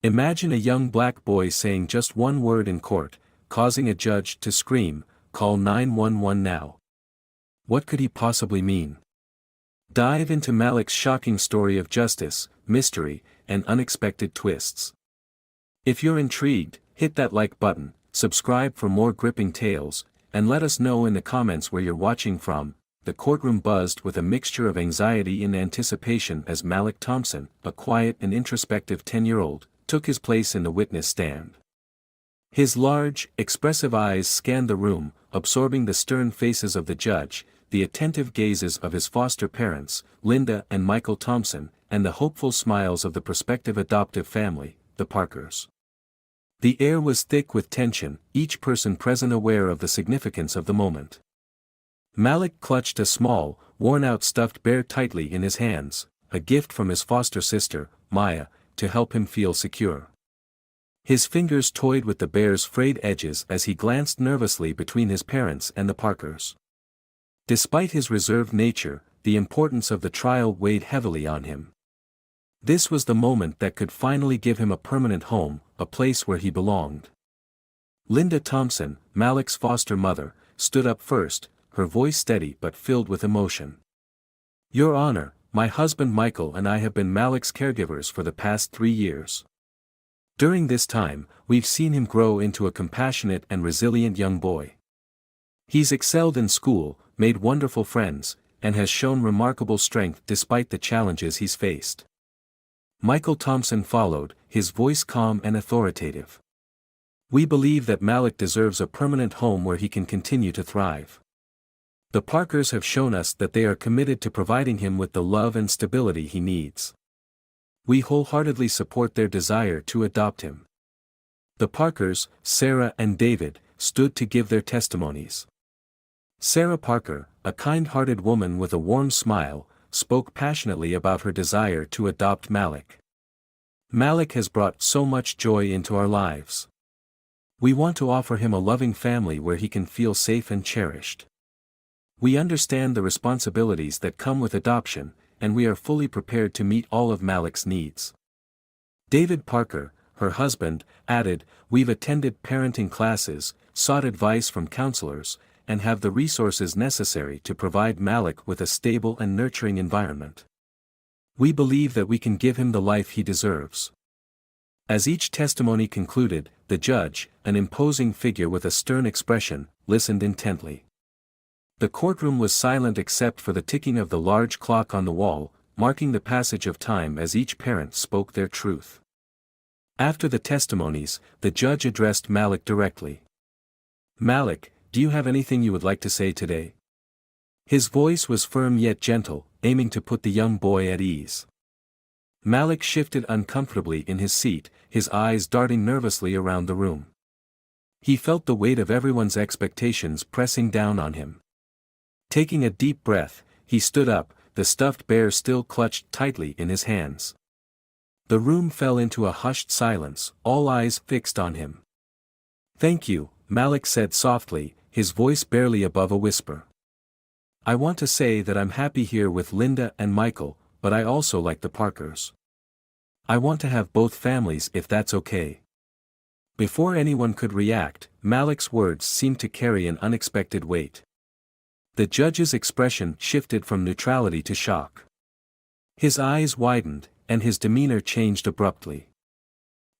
Imagine a young black boy saying just one word in court, causing a judge to scream, "Call 911 now." What could he possibly mean? Dive into Malik's shocking story of justice, mystery, and unexpected twists. If you're intrigued, hit that like button, subscribe for more gripping tales, and let us know in the comments where you're watching from. The courtroom buzzed with a mixture of anxiety and anticipation as Malik Thompson, a quiet and introspective 10-year-old, took his place in the witness stand. His large, expressive eyes scanned the room, absorbing the stern faces of the judge, the attentive gazes of his foster parents, Linda and Michael Thompson, and the hopeful smiles of the prospective adoptive family, the Parkers. The air was thick with tension, each person present aware of the significance of the moment. Malik clutched a small, worn-out stuffed bear tightly in his hands, a gift from his foster sister, Maya, to help him feel secure. His fingers toyed with the bear's frayed edges as he glanced nervously between his parents and the Parkers. Despite his reserved nature, the importance of the trial weighed heavily on him. This was the moment that could finally give him a permanent home, a place where he belonged. Linda Thompson, Malik's foster mother, stood up first, her voice steady but filled with emotion. "Your Honor, my husband Michael and I have been Malik's caregivers for the past 3 years. During this time, we've seen him grow into a compassionate and resilient young boy. He's excelled in school, made wonderful friends, and has shown remarkable strength despite the challenges he's faced." Michael Thompson followed, his voice calm and authoritative. "We believe that Malik deserves a permanent home where he can continue to thrive. The Parkers have shown us that they are committed to providing him with the love and stability he needs. We wholeheartedly support their desire to adopt him." The Parkers, Sarah and David, stood to give their testimonies. Sarah Parker, a kind-hearted woman with a warm smile, spoke passionately about her desire to adopt Malik. "Malik has brought so much joy into our lives. We want to offer him a loving family where he can feel safe and cherished. We understand the responsibilities that come with adoption, and we are fully prepared to meet all of Malik's needs." David Parker, her husband, added, "We've attended parenting classes, sought advice from counselors, and have the resources necessary to provide Malik with a stable and nurturing environment. We believe that we can give him the life he deserves." As each testimony concluded, the judge, an imposing figure with a stern expression, listened intently. The courtroom was silent except for the ticking of the large clock on the wall, marking the passage of time as each parent spoke their truth. After the testimonies, the judge addressed Malik directly. "Malik, do you have anything you would like to say today?" His voice was firm yet gentle, aiming to put the young boy at ease. Malik shifted uncomfortably in his seat, his eyes darting nervously around the room. He felt the weight of everyone's expectations pressing down on him. Taking a deep breath, he stood up, the stuffed bear still clutched tightly in his hands. The room fell into a hushed silence, all eyes fixed on him. "Thank you," Malik said softly, his voice barely above a whisper. "I want to say that I'm happy here with Linda and Michael, but I also like the Parkers. I want to have both families if that's okay." Before anyone could react, Malik's words seemed to carry an unexpected weight. The judge's expression shifted from neutrality to shock. His eyes widened, and his demeanor changed abruptly.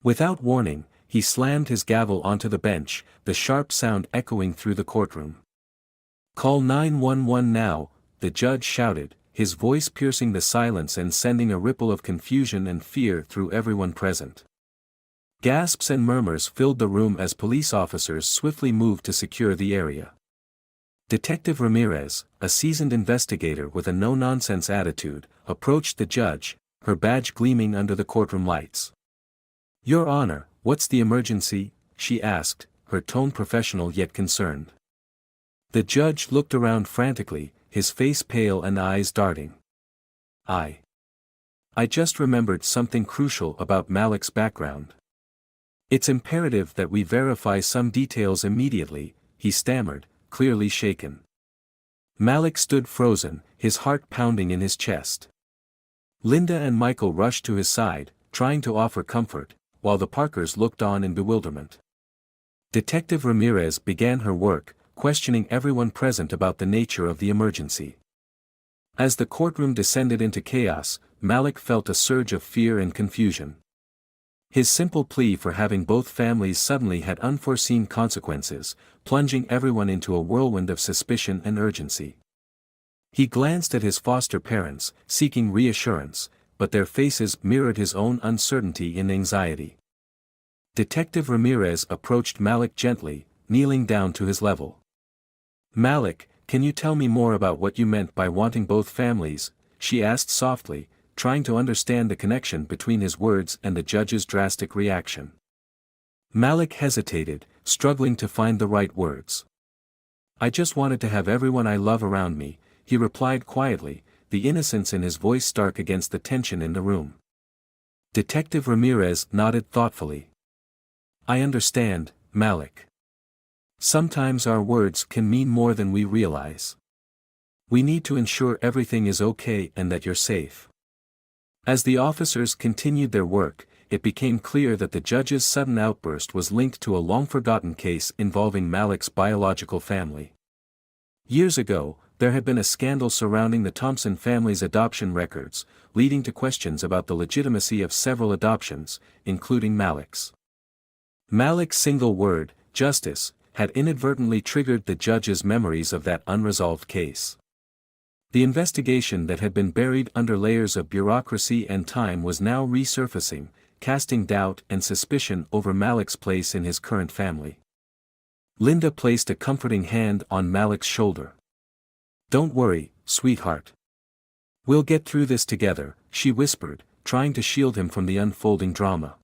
Without warning, he slammed his gavel onto the bench, the sharp sound echoing through the courtroom. "Call 911 now," the judge shouted, his voice piercing the silence and sending a ripple of confusion and fear through everyone present. Gasps and murmurs filled the room as police officers swiftly moved to secure the area. Detective Ramirez, a seasoned investigator with a no-nonsense attitude, approached the judge, her badge gleaming under the courtroom lights. "Your Honor, what's the emergency?" she asked, her tone professional yet concerned. The judge looked around frantically, his face pale and eyes darting. I just remembered something crucial about Malik's background. It's imperative that we verify some details immediately," he stammered, clearly shaken. Malik stood frozen, his heart pounding in his chest. Linda and Michael rushed to his side, trying to offer comfort, while the Parkers looked on in bewilderment. Detective Ramirez began her work, questioning everyone present about the nature of the emergency. As the courtroom descended into chaos, Malik felt a surge of fear and confusion. His simple plea for having both families suddenly had unforeseen consequences, plunging everyone into a whirlwind of suspicion and urgency. He glanced at his foster parents, seeking reassurance, but their faces mirrored his own uncertainty and anxiety. Detective Ramirez approached Malik gently, kneeling down to his level. "Malik, can you tell me more about what you meant by wanting both families?" she asked softly, trying to understand the connection between his words and the judge's drastic reaction. Malik hesitated, struggling to find the right words. "I just wanted to have everyone I love around me," he replied quietly, the innocence in his voice stark against the tension in the room. Detective Ramirez nodded thoughtfully. "I understand, Malik. Sometimes our words can mean more than we realize. We need to ensure everything is okay and that you're safe." As the officers continued their work, it became clear that the judge's sudden outburst was linked to a long-forgotten case involving Malik's biological family. Years ago, there had been a scandal surrounding the Thompson family's adoption records, leading to questions about the legitimacy of several adoptions, including Malik's. Malik's single word, justice, had inadvertently triggered the judge's memories of that unresolved case. The investigation that had been buried under layers of bureaucracy and time was now resurfacing, casting doubt and suspicion over Malik's place in his current family. Linda placed a comforting hand on Malik's shoulder. "Don't worry, sweetheart. We'll get through this together," she whispered, trying to shield him from the unfolding drama.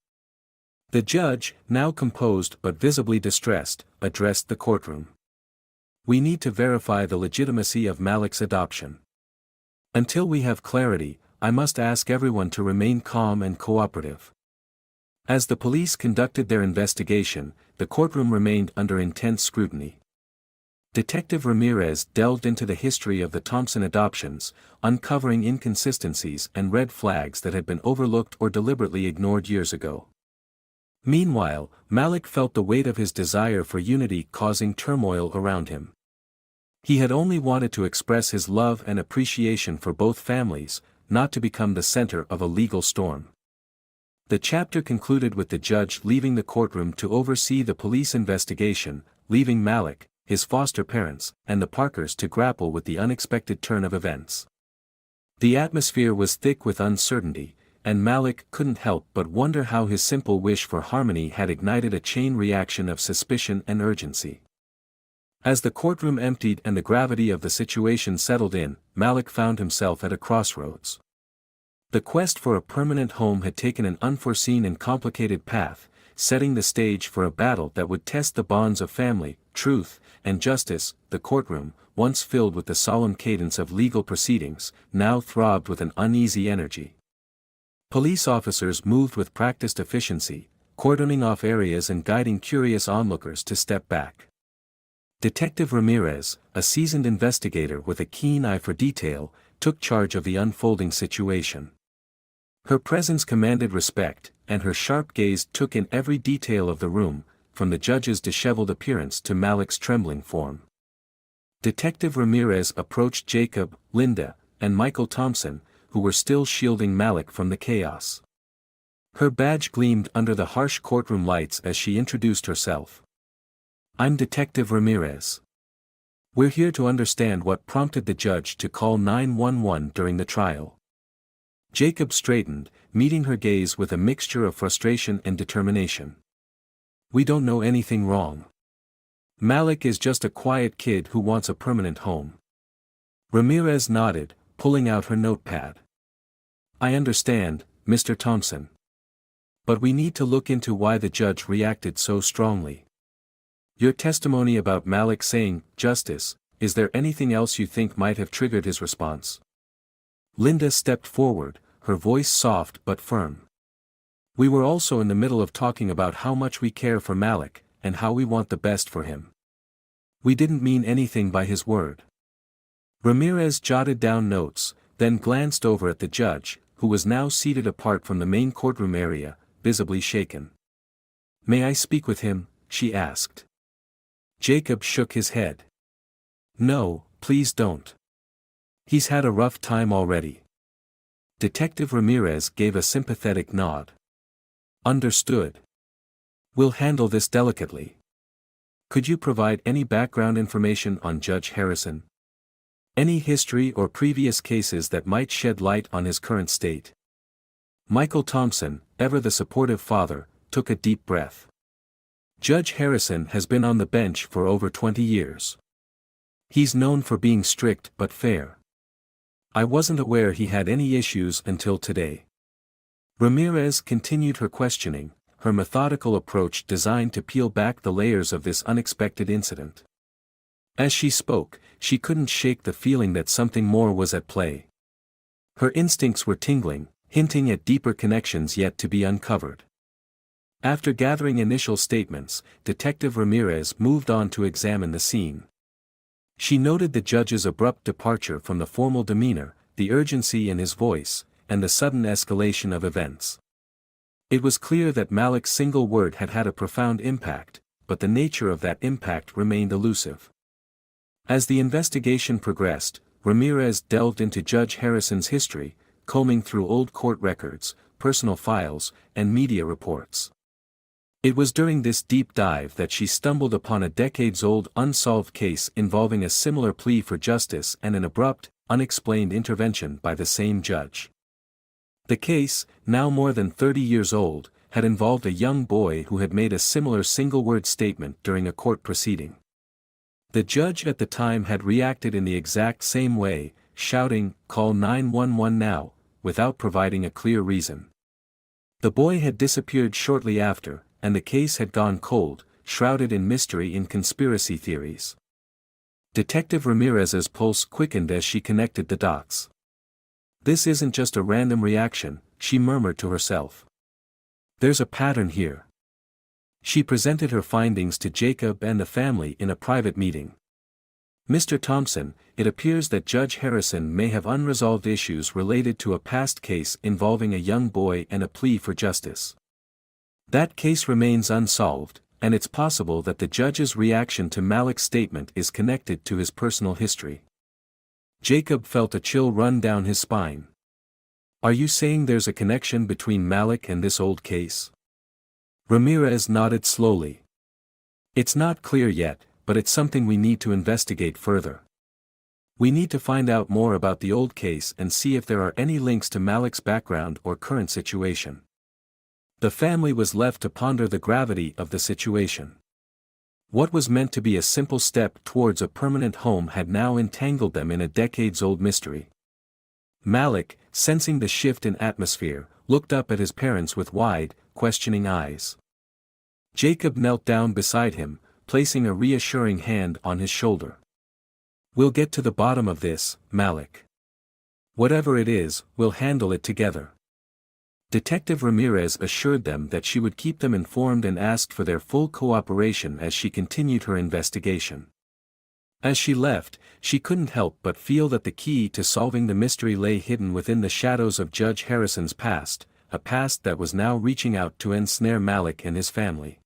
The judge, now composed but visibly distressed, addressed the courtroom. "We need to verify the legitimacy of Malik's adoption. Until we have clarity, I must ask everyone to remain calm and cooperative." As the police conducted their investigation, the courtroom remained under intense scrutiny. Detective Ramirez delved into the history of the Thompson adoptions, uncovering inconsistencies and red flags that had been overlooked or deliberately ignored years ago. Meanwhile, Malik felt the weight of his desire for unity causing turmoil around him. He had only wanted to express his love and appreciation for both families, not to become the center of a legal storm. The chapter concluded with the judge leaving the courtroom to oversee the police investigation, leaving Malik, his foster parents, and the Parkers to grapple with the unexpected turn of events. The atmosphere was thick with uncertainty, and Malik couldn't help but wonder how his simple wish for harmony had ignited a chain reaction of suspicion and urgency. As the courtroom emptied and the gravity of the situation settled in, Malik found himself at a crossroads. The quest for a permanent home had taken an unforeseen and complicated path, setting the stage for a battle that would test the bonds of family, truth, and justice. The courtroom, once filled with the solemn cadence of legal proceedings, now throbbed with an uneasy energy. Police officers moved with practiced efficiency, cordoning off areas and guiding curious onlookers to step back. Detective Ramirez, a seasoned investigator with a keen eye for detail, took charge of the unfolding situation. Her presence commanded respect, and her sharp gaze took in every detail of the room, from the judge's disheveled appearance to Malik's trembling form. Detective Ramirez approached Jacob, Linda, and Michael Thompson, who were still shielding Malik from the chaos. Her badge gleamed under the harsh courtroom lights as she introduced herself. "I'm Detective Ramirez. We're here to understand what prompted the judge to call 911 during the trial." Jacob straightened, meeting her gaze with a mixture of frustration and determination. "We don't know anything wrong. Malik is just a quiet kid who wants a permanent home." Ramirez nodded, pulling out her notepad. "I understand, Mr. Thompson. But we need to look into why the judge reacted so strongly. Your testimony about Malik saying, 'justice,' is there anything else you think might have triggered his response?" Linda stepped forward, her voice soft but firm. "We were also in the middle of talking about how much we care for Malik, and how we want the best for him. We didn't mean anything by his word." Ramirez jotted down notes, then glanced over at the judge, who was now seated apart from the main courtroom area, visibly shaken. "May I speak with him?" she asked. Jacob shook his head. "No, please don't. He's had a rough time already." Detective Ramirez gave a sympathetic nod. "Understood. We'll handle this delicately. Could you provide any background information on Judge Harrison? Any history or previous cases that might shed light on his current state?" Michael Thompson, ever the supportive father, took a deep breath. "Judge Harrison has been on the bench for over 20 years. He's known for being strict but fair. I wasn't aware he had any issues until today." Ramirez continued her questioning, her methodical approach designed to peel back the layers of this unexpected incident. As she spoke, she couldn't shake the feeling that something more was at play. Her instincts were tingling, hinting at deeper connections yet to be uncovered. After gathering initial statements, Detective Ramirez moved on to examine the scene. She noted the judge's abrupt departure from the formal demeanor, the urgency in his voice, and the sudden escalation of events. It was clear that Malik's single word had had a profound impact, but the nature of that impact remained elusive. As the investigation progressed, Ramirez delved into Judge Harrison's history, combing through old court records, personal files, and media reports. It was during this deep dive that she stumbled upon a decades-old unsolved case involving a similar plea for justice and an abrupt, unexplained intervention by the same judge. The case, now more than 30 years old, had involved a young boy who had made a similar single-word statement during a court proceeding. The judge at the time had reacted in the exact same way, shouting, "Call 911 now," without providing a clear reason. The boy had disappeared shortly after, and the case had gone cold, shrouded in mystery and conspiracy theories. Detective Ramirez's pulse quickened as she connected the dots. "This isn't just a random reaction," she murmured to herself. "There's a pattern here." She presented her findings to Jacob and the family in a private meeting. "Mr. Thompson, it appears that Judge Harrison may have unresolved issues related to a past case involving a young boy and a plea for justice. That case remains unsolved, and it's possible that the judge's reaction to Malik's statement is connected to his personal history." Jacob felt a chill run down his spine. "Are you saying there's a connection between Malik and this old case?" Ramirez nodded slowly. "It's not clear yet, but it's something we need to investigate further. We need to find out more about the old case and see if there are any links to Malik's background or current situation." The family was left to ponder the gravity of the situation. What was meant to be a simple step towards a permanent home had now entangled them in a decades-old mystery. Malik, sensing the shift in atmosphere, looked up at his parents with wide, questioning eyes. Jacob knelt down beside him, placing a reassuring hand on his shoulder. "We'll get to the bottom of this, Malik. Whatever it is, we'll handle it together." Detective Ramirez assured them that she would keep them informed and asked for their full cooperation as she continued her investigation. As she left, she couldn't help but feel that the key to solving the mystery lay hidden within the shadows of Judge Harrison's past, a past that was now reaching out to ensnare Malik and his family.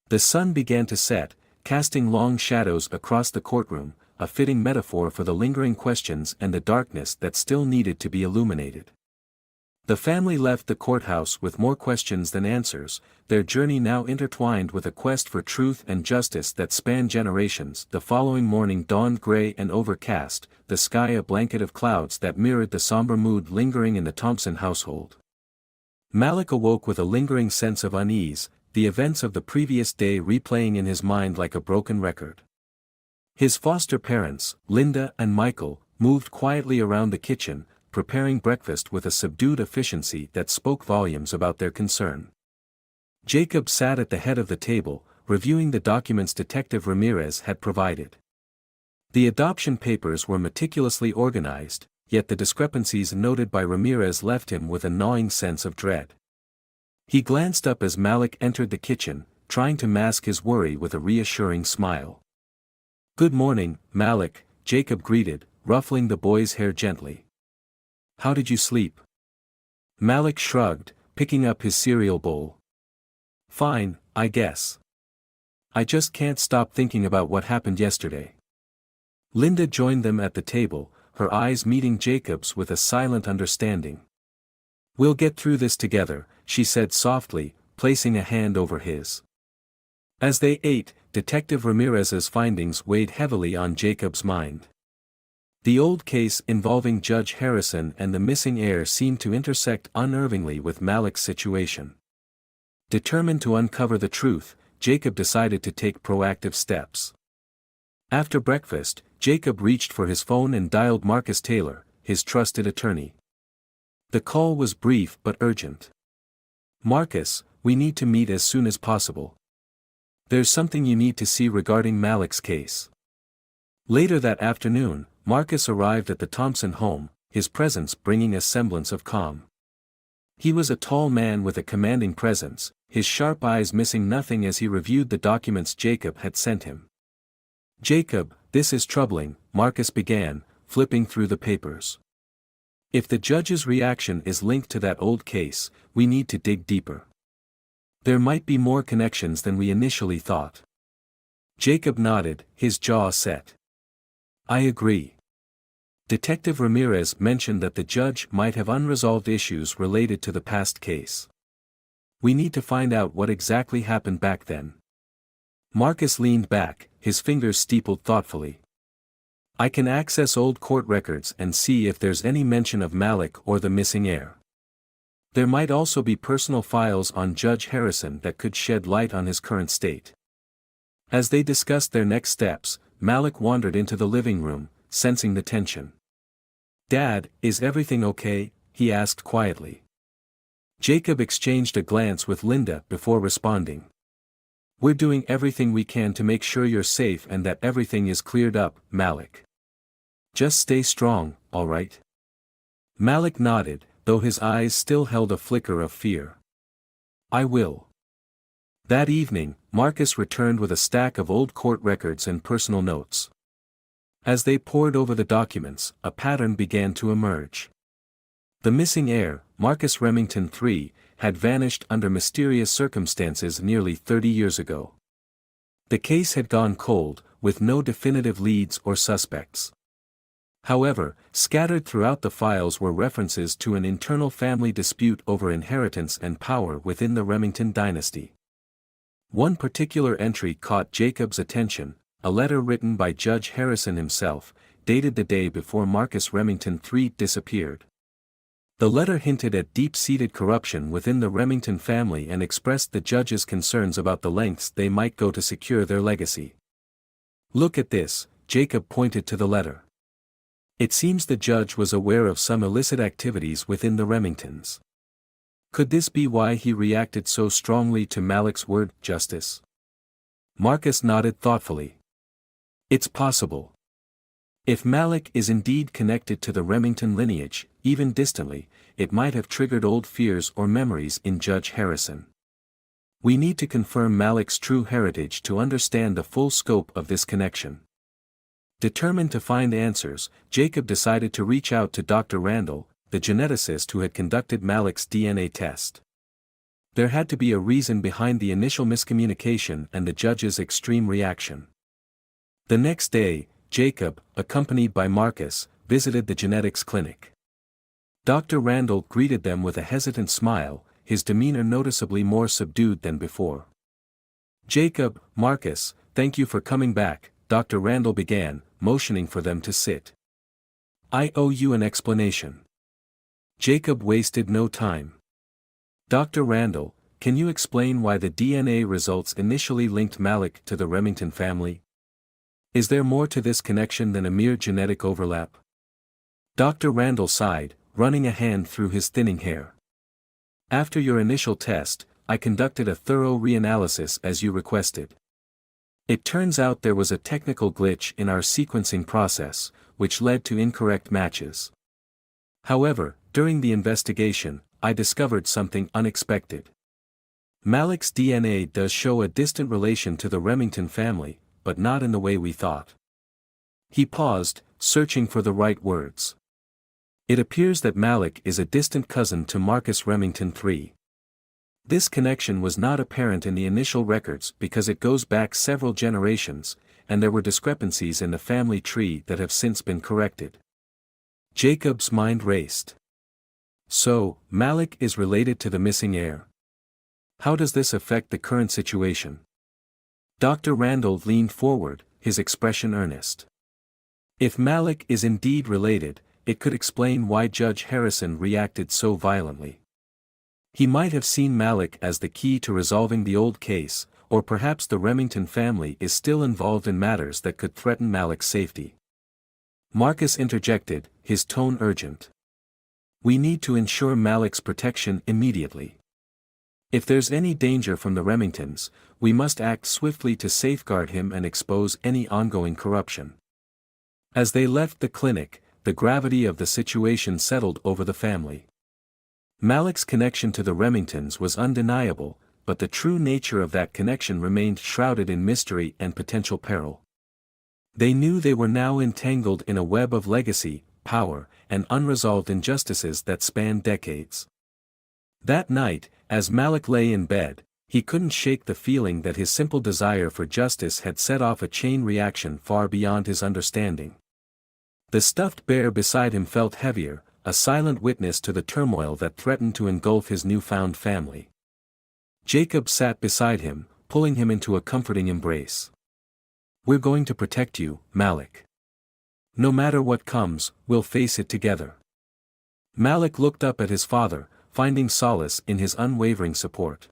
The sun began to set, casting long shadows across the courtroom, a fitting metaphor for the lingering questions and the darkness that still needed to be illuminated. The family left the courthouse with more questions than answers, their journey now intertwined with a quest for truth and justice that spanned generations. The following morning dawned gray and overcast, the sky a blanket of clouds that mirrored the somber mood lingering in the Thompson household. Malik awoke with a lingering sense of unease, the events of the previous day replaying in his mind like a broken record. His foster parents, Linda and Michael, moved quietly around the kitchen, preparing breakfast with a subdued efficiency that spoke volumes about their concern. Jacob sat at the head of the table, reviewing the documents Detective Ramirez had provided. The adoption papers were meticulously organized, yet the discrepancies noted by Ramirez left him with a gnawing sense of dread. He glanced up as Malik entered the kitchen, trying to mask his worry with a reassuring smile. "Good morning, Malik," Jacob greeted, ruffling the boy's hair gently. "How did you sleep?" Malik shrugged, picking up his cereal bowl. Fine, I guess. I just can't stop thinking about what happened yesterday. Linda joined them at the table, her eyes meeting Jacob's with a silent understanding. We'll get through this together, she said softly, placing a hand over his. As they ate, Detective Ramirez's findings weighed heavily on Jacob's mind. The old case involving Judge Harrison and the missing heir seemed to intersect unnervingly with Malik's situation. Determined to uncover the truth, Jacob decided to take proactive steps. After breakfast, Jacob reached for his phone and dialed Marcus Taylor, his trusted attorney. The call was brief but urgent. Marcus, we need to meet as soon as possible. There's something you need to see regarding Malik's case. Later that afternoon, Marcus arrived at the Thompson home, his presence bringing a semblance of calm. He was a tall man with a commanding presence, his sharp eyes missing nothing as he reviewed the documents Jacob had sent him. Jacob, this is troubling, Marcus began, flipping through the papers. If the judge's reaction is linked to that old case, we need to dig deeper. There might be more connections than we initially thought. Jacob nodded, his jaw set. I agree. Detective Ramirez mentioned that the judge might have unresolved issues related to the past case. We need to find out what exactly happened back then. Marcus leaned back, his fingers steepled thoughtfully. I can access old court records and see if there's any mention of Malik or the missing heir. There might also be personal files on Judge Harrison that could shed light on his current state. As they discussed their next steps, Malik wandered into the living room, sensing the tension. Dad, is everything okay? He asked quietly. Jacob exchanged a glance with Linda before responding. We're doing everything we can to make sure you're safe and that everything is cleared up, Malik. Just stay strong, all right? Malik nodded, though his eyes still held a flicker of fear. I will. That evening, Marcus returned with a stack of old court records and personal notes. As they pored over the documents, a pattern began to emerge. The missing heir, Marcus Remington III, had vanished under mysterious circumstances nearly 30 years ago. The case had gone cold, with no definitive leads or suspects. However, scattered throughout the files were references to an internal family dispute over inheritance and power within the Remington dynasty. One particular entry caught Jacob's attention, a letter written by Judge Harrison himself, dated the day before Marcus Remington III disappeared. The letter hinted at deep-seated corruption within the Remington family and expressed the judge's concerns about the lengths they might go to secure their legacy. Look at this, Jacob pointed to the letter. It seems the judge was aware of some illicit activities within the Remingtons. Could this be why he reacted so strongly to Malik's word, justice? Marcus nodded thoughtfully. It's possible. If Malik is indeed connected to the Remington lineage, even distantly, it might have triggered old fears or memories in Judge Harrison. We need to confirm Malik's true heritage to understand the full scope of this connection. Determined to find answers, Jacob decided to reach out to Dr. Randall, the geneticist who had conducted Malik's DNA test. There had to be a reason behind the initial miscommunication and the judge's extreme reaction. The next day, Jacob, accompanied by Marcus, visited the genetics clinic. Dr. Randall greeted them with a hesitant smile, his demeanor noticeably more subdued than before. Jacob, Marcus, thank you for coming back, Dr. Randall began, motioning for them to sit. I owe you an explanation. Jacob wasted no time. Dr. Randall, can you explain why the DNA results initially linked Malik to the Remington family? Is there more to this connection than a mere genetic overlap? Dr. Randall sighed, running a hand through his thinning hair. After your initial test, I conducted a thorough reanalysis as you requested. It turns out there was a technical glitch in our sequencing process, which led to incorrect matches. However, during the investigation, I discovered something unexpected. Malik's DNA does show a distant relation to the Remington family, but not in the way we thought. He paused, searching for the right words. It appears that Malik is a distant cousin to Marcus Remington III. This connection was not apparent in the initial records because it goes back several generations, and there were discrepancies in the family tree that have since been corrected. Jacob's mind raced. So, Malik is related to the missing heir. How does this affect the current situation? Dr. Randall leaned forward, his expression earnest. If Malik is indeed related, it could explain why Judge Harrison reacted so violently. He might have seen Malik as the key to resolving the old case, or perhaps the Remington family is still involved in matters that could threaten Malik's safety. Marcus interjected, his tone urgent. We need to ensure Malik's protection immediately. If there's any danger from the Remingtons, we must act swiftly to safeguard him and expose any ongoing corruption. As they left the clinic, the gravity of the situation settled over the family. Malik's connection to the Remingtons was undeniable, but the true nature of that connection remained shrouded in mystery and potential peril. They knew they were now entangled in a web of legacy, power, and unresolved injustices that spanned decades. That night, as Malik lay in bed, he couldn't shake the feeling that his simple desire for justice had set off a chain reaction far beyond his understanding. The stuffed bear beside him felt heavier, a silent witness to the turmoil that threatened to engulf his newfound family. Jacob sat beside him, pulling him into a comforting embrace. We're going to protect you, Malik. No matter what comes, we'll face it together. Malik looked up at his father, finding solace in his unwavering support.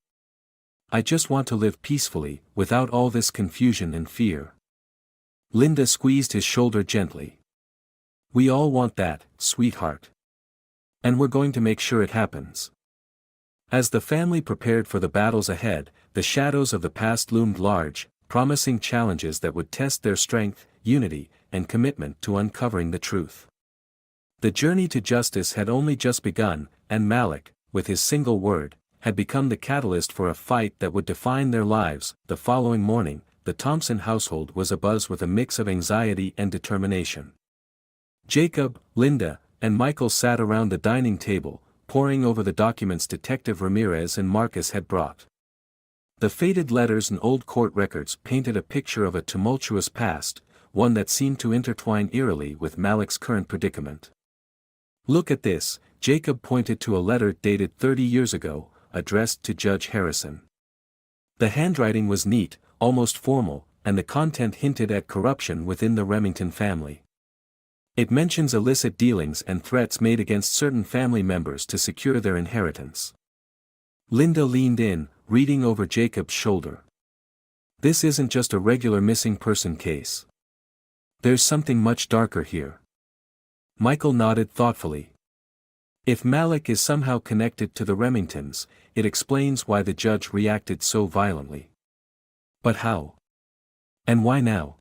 I just want to live peacefully, without all this confusion and fear. Linda squeezed his shoulder gently. We all want that, sweetheart. And we're going to make sure it happens. As the family prepared for the battles ahead, the shadows of the past loomed large, promising challenges that would test their strength, unity, and commitment to uncovering the truth. The journey to justice had only just begun, and Malik, with his single word, had become the catalyst for a fight that would define their lives. The following morning, the Thompson household was abuzz with a mix of anxiety and determination. Jacob, Linda, and Michael sat around the dining table, poring over the documents Detective Ramirez and Marcus had brought. The faded letters and old court records painted a picture of a tumultuous past, one that seemed to intertwine eerily with Malik's current predicament. Look at this, Jacob pointed to a letter dated 30 years ago, addressed to Judge Harrison. The handwriting was neat, almost formal, and the content hinted at corruption within the Remington family. It mentions illicit dealings and threats made against certain family members to secure their inheritance. Linda leaned in, reading over Jacob's shoulder. This isn't just a regular missing person case. There's something much darker here. Michael nodded thoughtfully. If Malik is somehow connected to the Remingtons, it explains why the judge reacted so violently. But how? And why now?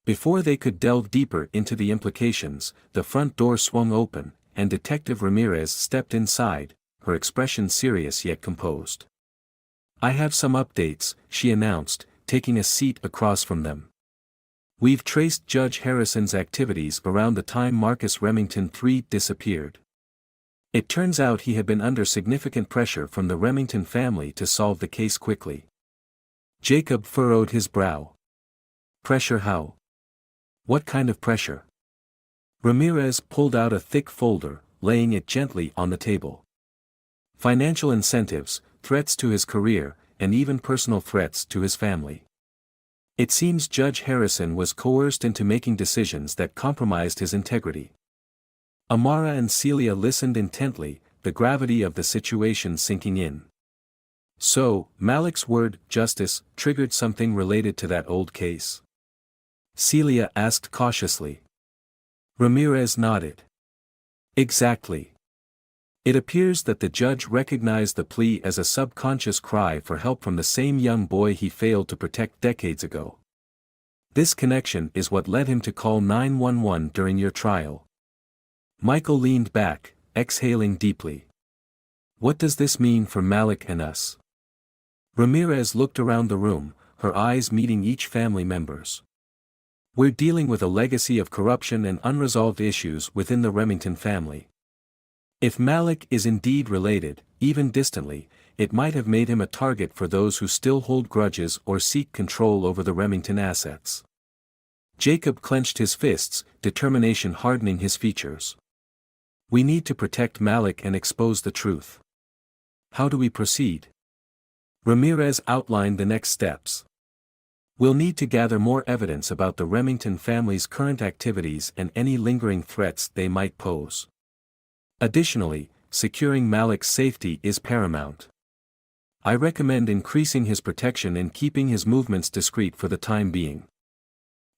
Before they could delve deeper into the implications, the front door swung open, and Detective Ramirez stepped inside, her expression serious yet composed. I have some updates, she announced, taking a seat across from them. We've traced Judge Harrison's activities around the time Marcus Remington III disappeared. It turns out he had been under significant pressure from the Remington family to solve the case quickly. Jacob furrowed his brow. Pressure how? What kind of pressure? Ramirez pulled out a thick folder, laying it gently on the table. Financial incentives, threats to his career, and even personal threats to his family. It seems Judge Harrison was coerced into making decisions that compromised his integrity. Amara and Celia listened intently, the gravity of the situation sinking in. So, Malik's word, justice, triggered something related to that old case? Celia asked cautiously. Ramirez nodded. Exactly. It appears that the judge recognized the plea as a subconscious cry for help from the same young boy he failed to protect decades ago. This connection is what led him to call 911 during your trial. Michael leaned back, exhaling deeply. What does this mean for Malik and us? Ramirez looked around the room, her eyes meeting each family member's. We're dealing with a legacy of corruption and unresolved issues within the Remington family. If Malik is indeed related, even distantly, it might have made him a target for those who still hold grudges or seek control over the Remington assets. Jacob clenched his fists, determination hardening his features. We need to protect Malik and expose the truth. How do we proceed? Ramirez outlined the next steps. We'll need to gather more evidence about the Remington family's current activities and any lingering threats they might pose. Additionally, securing Malik's safety is paramount. I recommend increasing his protection and keeping his movements discreet for the time being.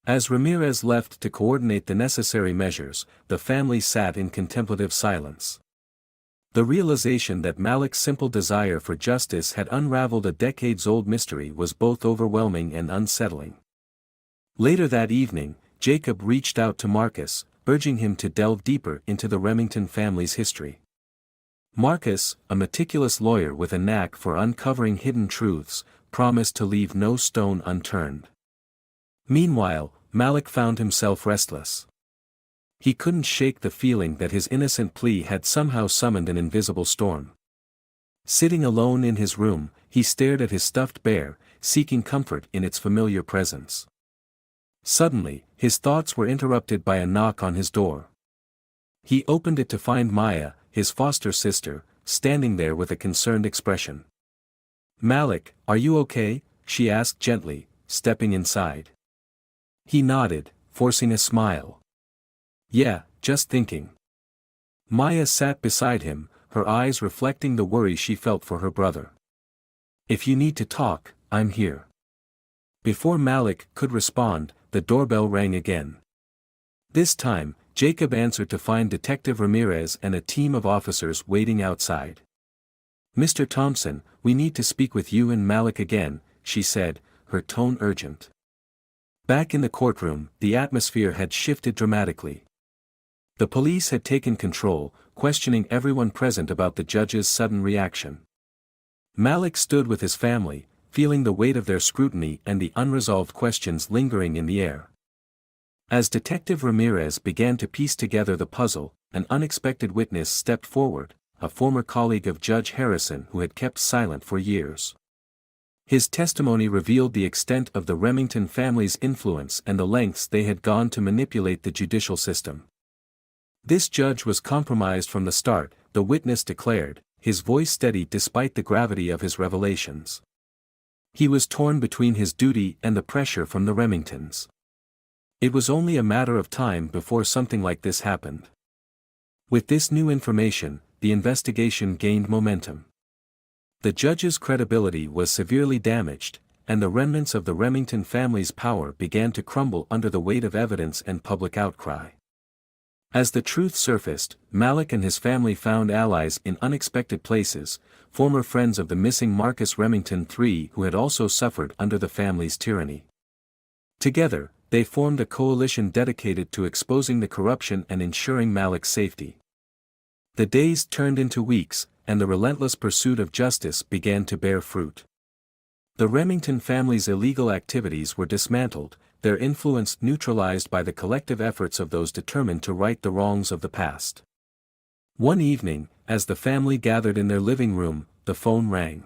As Ramirez left to coordinate the necessary measures, the family sat in contemplative silence. The realization that Malik's simple desire for justice had unraveled a decades-old mystery was both overwhelming and unsettling. Later that evening, Jacob reached out to Marcus, urging him to delve deeper into the Remington family's history. Marcus, a meticulous lawyer with a knack for uncovering hidden truths, promised to leave no stone unturned. Meanwhile, Malik found himself restless. He couldn't shake the feeling that his innocent plea had somehow summoned an invisible storm. Sitting alone in his room, he stared at his stuffed bear, seeking comfort in its familiar presence. Suddenly, his thoughts were interrupted by a knock on his door. He opened it to find Maya, his foster sister, standing there with a concerned expression. "Malik, are you okay?" she asked gently, stepping inside. He nodded, forcing a smile. "Yeah, just thinking." Maya sat beside him, her eyes reflecting the worry she felt for her brother. "If you need to talk, I'm here." Before Malik could respond, the doorbell rang again. This time, Jacob answered to find Detective Ramirez and a team of officers waiting outside. "Mr. Thompson, we need to speak with you and Malik again," she said, her tone urgent. Back in the courtroom, the atmosphere had shifted dramatically. The police had taken control, questioning everyone present about the judge's sudden reaction. Malik stood with his family, feeling the weight of their scrutiny and the unresolved questions lingering in the air. As Detective Ramirez began to piece together the puzzle, an unexpected witness stepped forward, a former colleague of Judge Harrison who had kept silent for years. His testimony revealed the extent of the Remington family's influence and the lengths they had gone to manipulate the judicial system. This judge was compromised from the start, the witness declared, his voice steady despite the gravity of his revelations. He was torn between his duty and the pressure from the Remingtons. It was only a matter of time before something like this happened. With this new information, the investigation gained momentum. The judge's credibility was severely damaged, and the remnants of the Remington family's power began to crumble under the weight of evidence and public outcry. As the truth surfaced, Malik and his family found allies in unexpected places, former friends of the missing Marcus Remington III who had also suffered under the family's tyranny. Together, they formed a coalition dedicated to exposing the corruption and ensuring Malik's safety. The days turned into weeks, and the relentless pursuit of justice began to bear fruit. The Remington family's illegal activities were dismantled, their influence neutralized by the collective efforts of those determined to right the wrongs of the past. One evening, as the family gathered in their living room, the phone rang.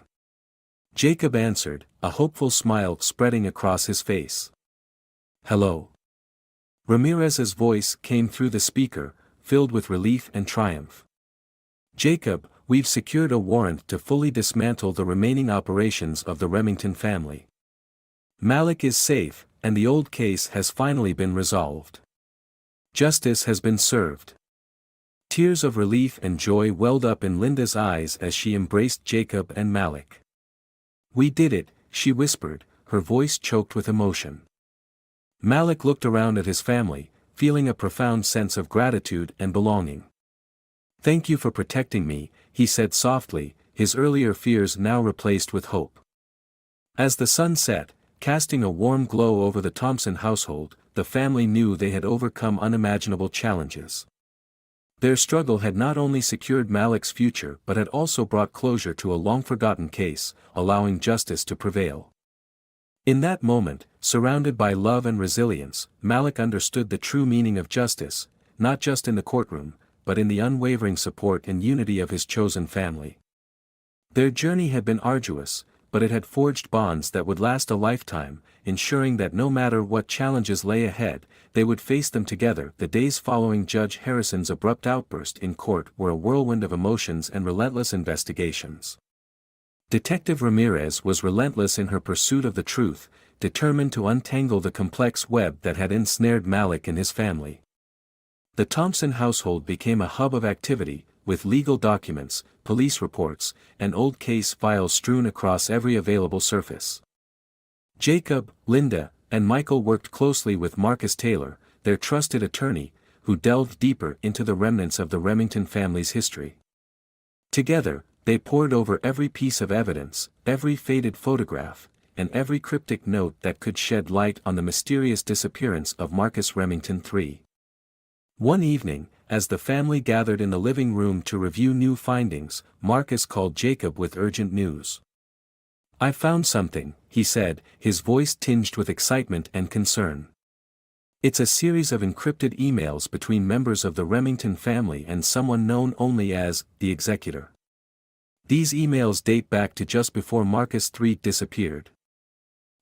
Jacob answered, a hopeful smile spreading across his face. "Hello." Ramirez's voice came through the speaker, filled with relief and triumph. "Jacob, we've secured a warrant to fully dismantle the remaining operations of the Remington family. Malik is safe, and the old case has finally been resolved. Justice has been served." Tears of relief and joy welled up in Linda's eyes as she embraced Jacob and Malik. "We did it," she whispered, her voice choked with emotion. Malik looked around at his family, feeling a profound sense of gratitude and belonging. "Thank you for protecting me," he said softly, his earlier fears now replaced with hope. As the sun set, casting a warm glow over the Thompson household, the family knew they had overcome unimaginable challenges. Their struggle had not only secured Malik's future but had also brought closure to a long-forgotten case, allowing justice to prevail. In that moment, surrounded by love and resilience, Malik understood the true meaning of justice, not just in the courtroom, but in the unwavering support and unity of his chosen family. Their journey had been arduous, but it had forged bonds that would last a lifetime, ensuring that no matter what challenges lay ahead, they would face them together. The days following Judge Harrison's abrupt outburst in court were a whirlwind of emotions and relentless investigations. Detective Ramirez was relentless in her pursuit of the truth, determined to untangle the complex web that had ensnared Malik and his family. The Thompson household became a hub of activity, with legal documents, police reports, and old case files strewn across every available surface. Jacob, Linda, and Michael worked closely with Marcus Taylor, their trusted attorney, who delved deeper into the remnants of the Remington family's history. Together, they pored over every piece of evidence, every faded photograph, and every cryptic note that could shed light on the mysterious disappearance of Marcus Remington III. One evening, as the family gathered in the living room to review new findings, Marcus called Jacob with urgent news. "I found something," he said, his voice tinged with excitement and concern. "It's a series of encrypted emails between members of the Remington family and someone known only as the executor. These emails date back to just before Marcus III disappeared."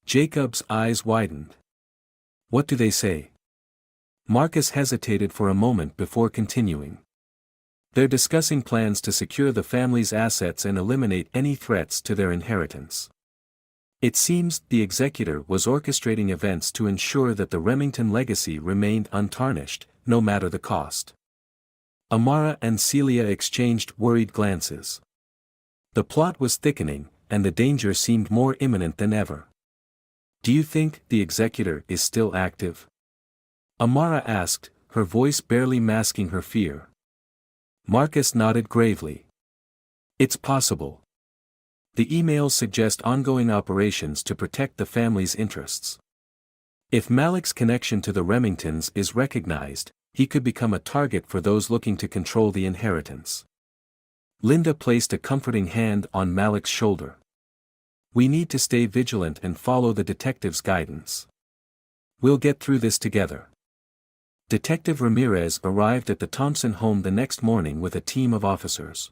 Jacob's eyes widened. "What do they say?" Marcus hesitated for a moment before continuing. "They're discussing plans to secure the family's assets and eliminate any threats to their inheritance. It seems the executor was orchestrating events to ensure that the Remington legacy remained untarnished, no matter the cost." Amara and Celia exchanged worried glances. The plot was thickening, and the danger seemed more imminent than ever. "Do you think the executor is still active?" Amara asked, her voice barely masking her fear. Marcus nodded gravely. "It's possible. The emails suggest ongoing operations to protect the family's interests. If Malik's connection to the Remingtons is recognized, he could become a target for those looking to control the inheritance." Linda placed a comforting hand on Malik's shoulder. "We need to stay vigilant and follow the detective's guidance. We'll get through this together." Detective Ramirez arrived at the Thompson home the next morning with a team of officers.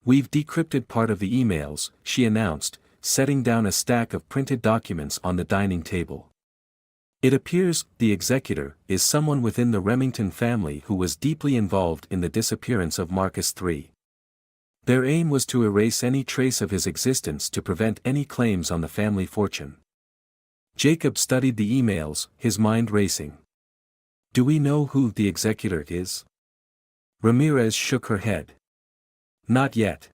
"We've decrypted part of the emails," she announced, setting down a stack of printed documents on the dining table. "It appears the executor is someone within the Remington family who was deeply involved in the disappearance of Marcus III. Their aim was to erase any trace of his existence to prevent any claims on the family fortune." Jacob studied the emails, his mind racing. "Do we know who the executor is?" Ramirez shook her head. "Not yet.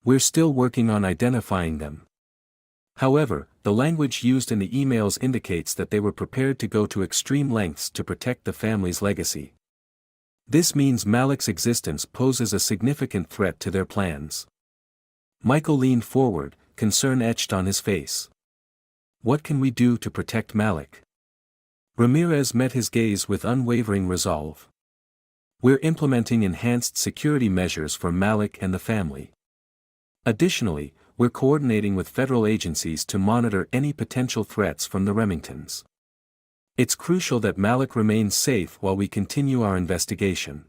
We're still working on identifying them. However, the language used in the emails indicates that they were prepared to go to extreme lengths to protect the family's legacy. This means Malik's existence poses a significant threat to their plans." Michael leaned forward, concern etched on his face. "What can we do to protect Malik?" Ramirez met his gaze with unwavering resolve. "We're implementing enhanced security measures for Malik and the family. Additionally, we're coordinating with federal agencies to monitor any potential threats from the Remingtons. It's crucial that Malik remains safe while we continue our investigation."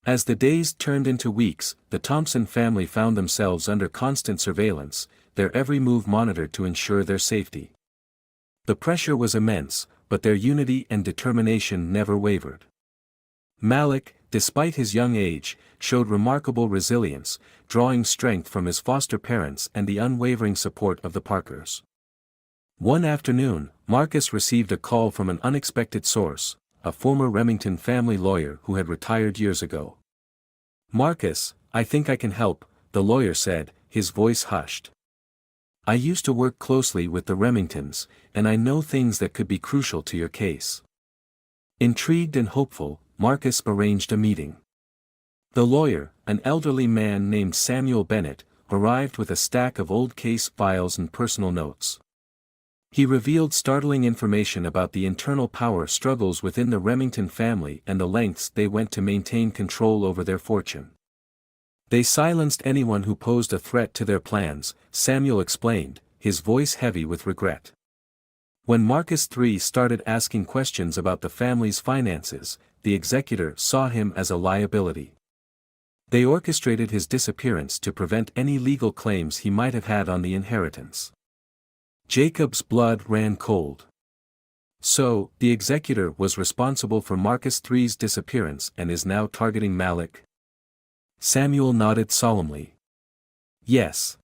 As the days turned into weeks, the Thompson family found themselves under constant surveillance, their every move monitored to ensure their safety. The pressure was immense, but their unity and determination never wavered. Malik, despite his young age, showed remarkable resilience, drawing strength from his foster parents and the unwavering support of the Parkers. One afternoon, Marcus received a call from an unexpected source, a former Remington family lawyer who had retired years ago. "Marcus, I think I can help," the lawyer said, his voice hushed. "I used to work closely with the Remingtons, and I know things that could be crucial to your case." Intrigued and hopeful, Marcus arranged a meeting. The lawyer, an elderly man named Samuel Bennett, arrived with a stack of old case files and personal notes. He revealed startling information about the internal power struggles within the Remington family and the lengths they went to maintain control over their fortune. "They silenced anyone who posed a threat to their plans," Samuel explained, his voice heavy with regret. "When Marcus III started asking questions about the family's finances, the executor saw him as a liability. They orchestrated his disappearance to prevent any legal claims he might have had on the inheritance. Jacob's blood ran cold. So, the executor was responsible for Marcus III's disappearance and is now targeting Malik? Samuel nodded solemnly. Yes.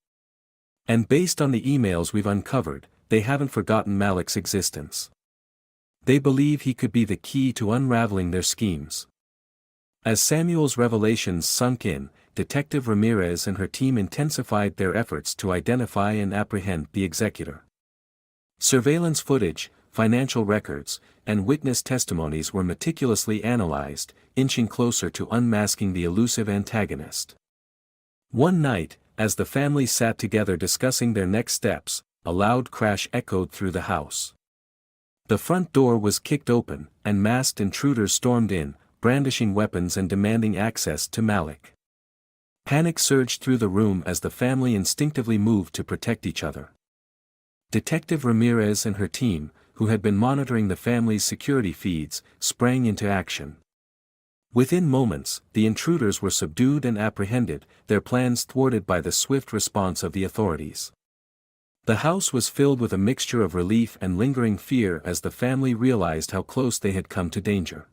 And based on the emails we've uncovered, they haven't forgotten Malik's existence. They believe he could be the key to unraveling their schemes. As Samuel's revelations sunk in, Detective Ramirez and her team intensified their efforts to identify and apprehend the executor. Surveillance footage, financial records, and witness testimonies were meticulously analyzed, inching closer to unmasking the elusive antagonist. One night, as the family sat together discussing their next steps, a loud crash echoed through the house. The front door was kicked open, and masked intruders stormed in, brandishing weapons and demanding access to Malik. Panic surged through the room as the family instinctively moved to protect each other. Detective Ramirez and her team, who had been monitoring the family's security feeds, sprang into action. Within moments, the intruders were subdued and apprehended, their plans thwarted by the swift response of the authorities. The house was filled with a mixture of relief and lingering fear as the family realized how close they had come to danger.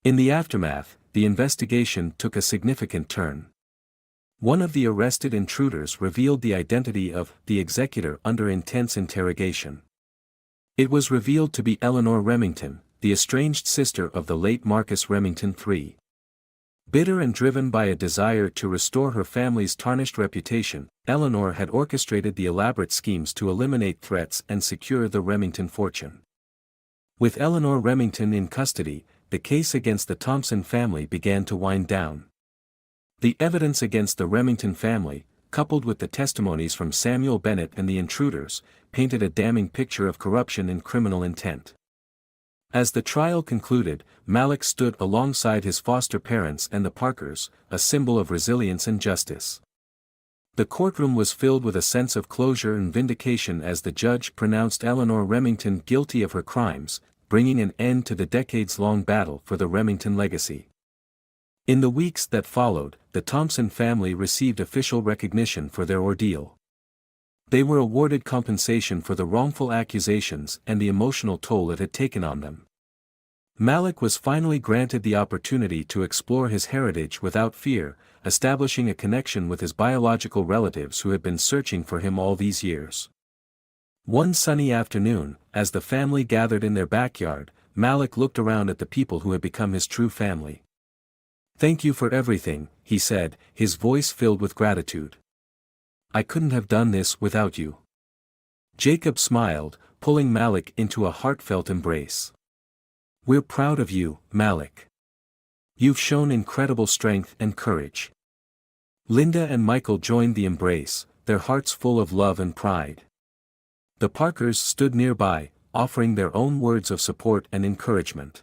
In the aftermath, the investigation took a significant turn. One of the arrested intruders revealed the identity of the executor under intense interrogation. It was revealed to be Eleanor Remington, the estranged sister of the late Marcus Remington III. Bitter and driven by a desire to restore her family's tarnished reputation, Eleanor had orchestrated the elaborate schemes to eliminate threats and secure the Remington fortune. With Eleanor Remington in custody, the case against the Thompson family began to wind down. The evidence against the Remington family, coupled with the testimonies from Samuel Bennett and the intruders, painted a damning picture of corruption and criminal intent. As the trial concluded, Malik stood alongside his foster parents and the Parkers, a symbol of resilience and justice. The courtroom was filled with a sense of closure and vindication as the judge pronounced Eleanor Remington guilty of her crimes, bringing an end to the decades-long battle for the Remington legacy. In the weeks that followed, the Thompson family received official recognition for their ordeal. They were awarded compensation for the wrongful accusations and the emotional toll it had taken on them. Malik was finally granted the opportunity to explore his heritage without fear, establishing a connection with his biological relatives who had been searching for him all these years. One sunny afternoon, as the family gathered in their backyard, Malik looked around at the people who had become his true family. "Thank you for everything," he said, his voice filled with gratitude. "I couldn't have done this without you." Jacob smiled, pulling Malik into a heartfelt embrace. "We're proud of you, Malik. You've shown incredible strength and courage." Linda and Michael joined the embrace, their hearts full of love and pride. The Parkers stood nearby, offering their own words of support and encouragement.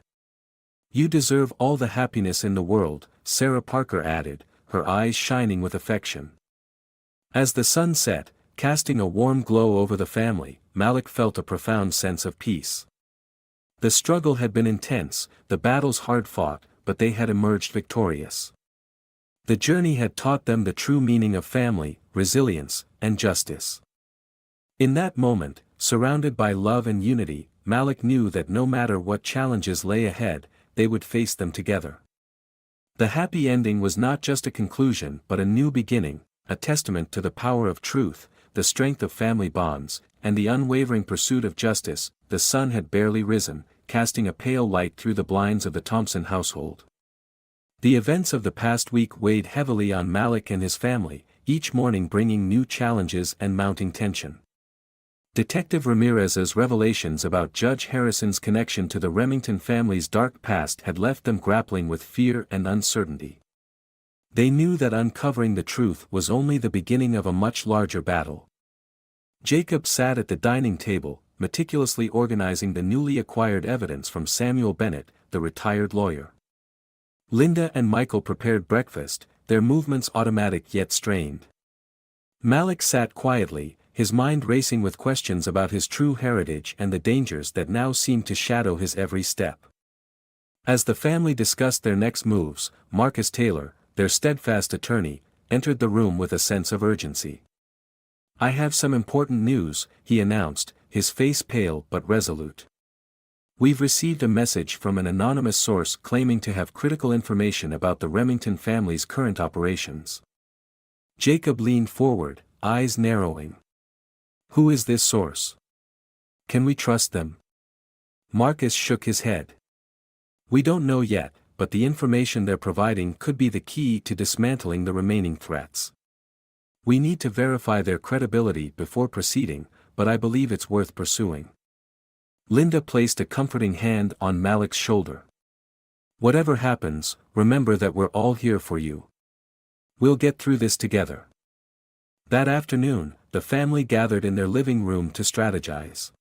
"You deserve all the happiness in the world," Sarah Parker added, her eyes shining with affection. As the sun set, casting a warm glow over the family, Malik felt a profound sense of peace. The struggle had been intense, the battles hard fought, but they had emerged victorious. The journey had taught them the true meaning of family, resilience, and justice. In that moment, surrounded by love and unity, Malik knew that no matter what challenges lay ahead, they would face them together. The happy ending was not just a conclusion but a new beginning, a testament to the power of truth, the strength of family bonds, and the unwavering pursuit of justice. The sun had barely risen, casting a pale light through the blinds of the Thompson household. The events of the past week weighed heavily on Malik and his family, each morning bringing new challenges and mounting tension. Detective Ramirez's revelations about Judge Harrison's connection to the Remington family's dark past had left them grappling with fear and uncertainty. They knew that uncovering the truth was only the beginning of a much larger battle. Jacob sat at the dining table, meticulously organizing the newly acquired evidence from Samuel Bennett, the retired lawyer. Linda and Michael prepared breakfast, their movements automatic yet strained. Malik sat quietly, his mind racing with questions about his true heritage and the dangers that now seemed to shadow his every step. As the family discussed their next moves, Marcus Taylor, their steadfast attorney, entered the room with a sense of urgency. "I have some important news," he announced, his face pale but resolute. "We've received a message from an anonymous source claiming to have critical information about the Remington family's current operations." Jacob leaned forward, eyes narrowing. "Who is this source? Can we trust them?" Marcus shook his head. "We don't know yet, but the information they're providing could be the key to dismantling the remaining threats. We need to verify their credibility before proceeding, but I believe it's worth pursuing." Linda placed a comforting hand on Malik's shoulder. "Whatever happens, remember that we're all here for you. We'll get through this together." That afternoon, the family gathered in their living room to strategize.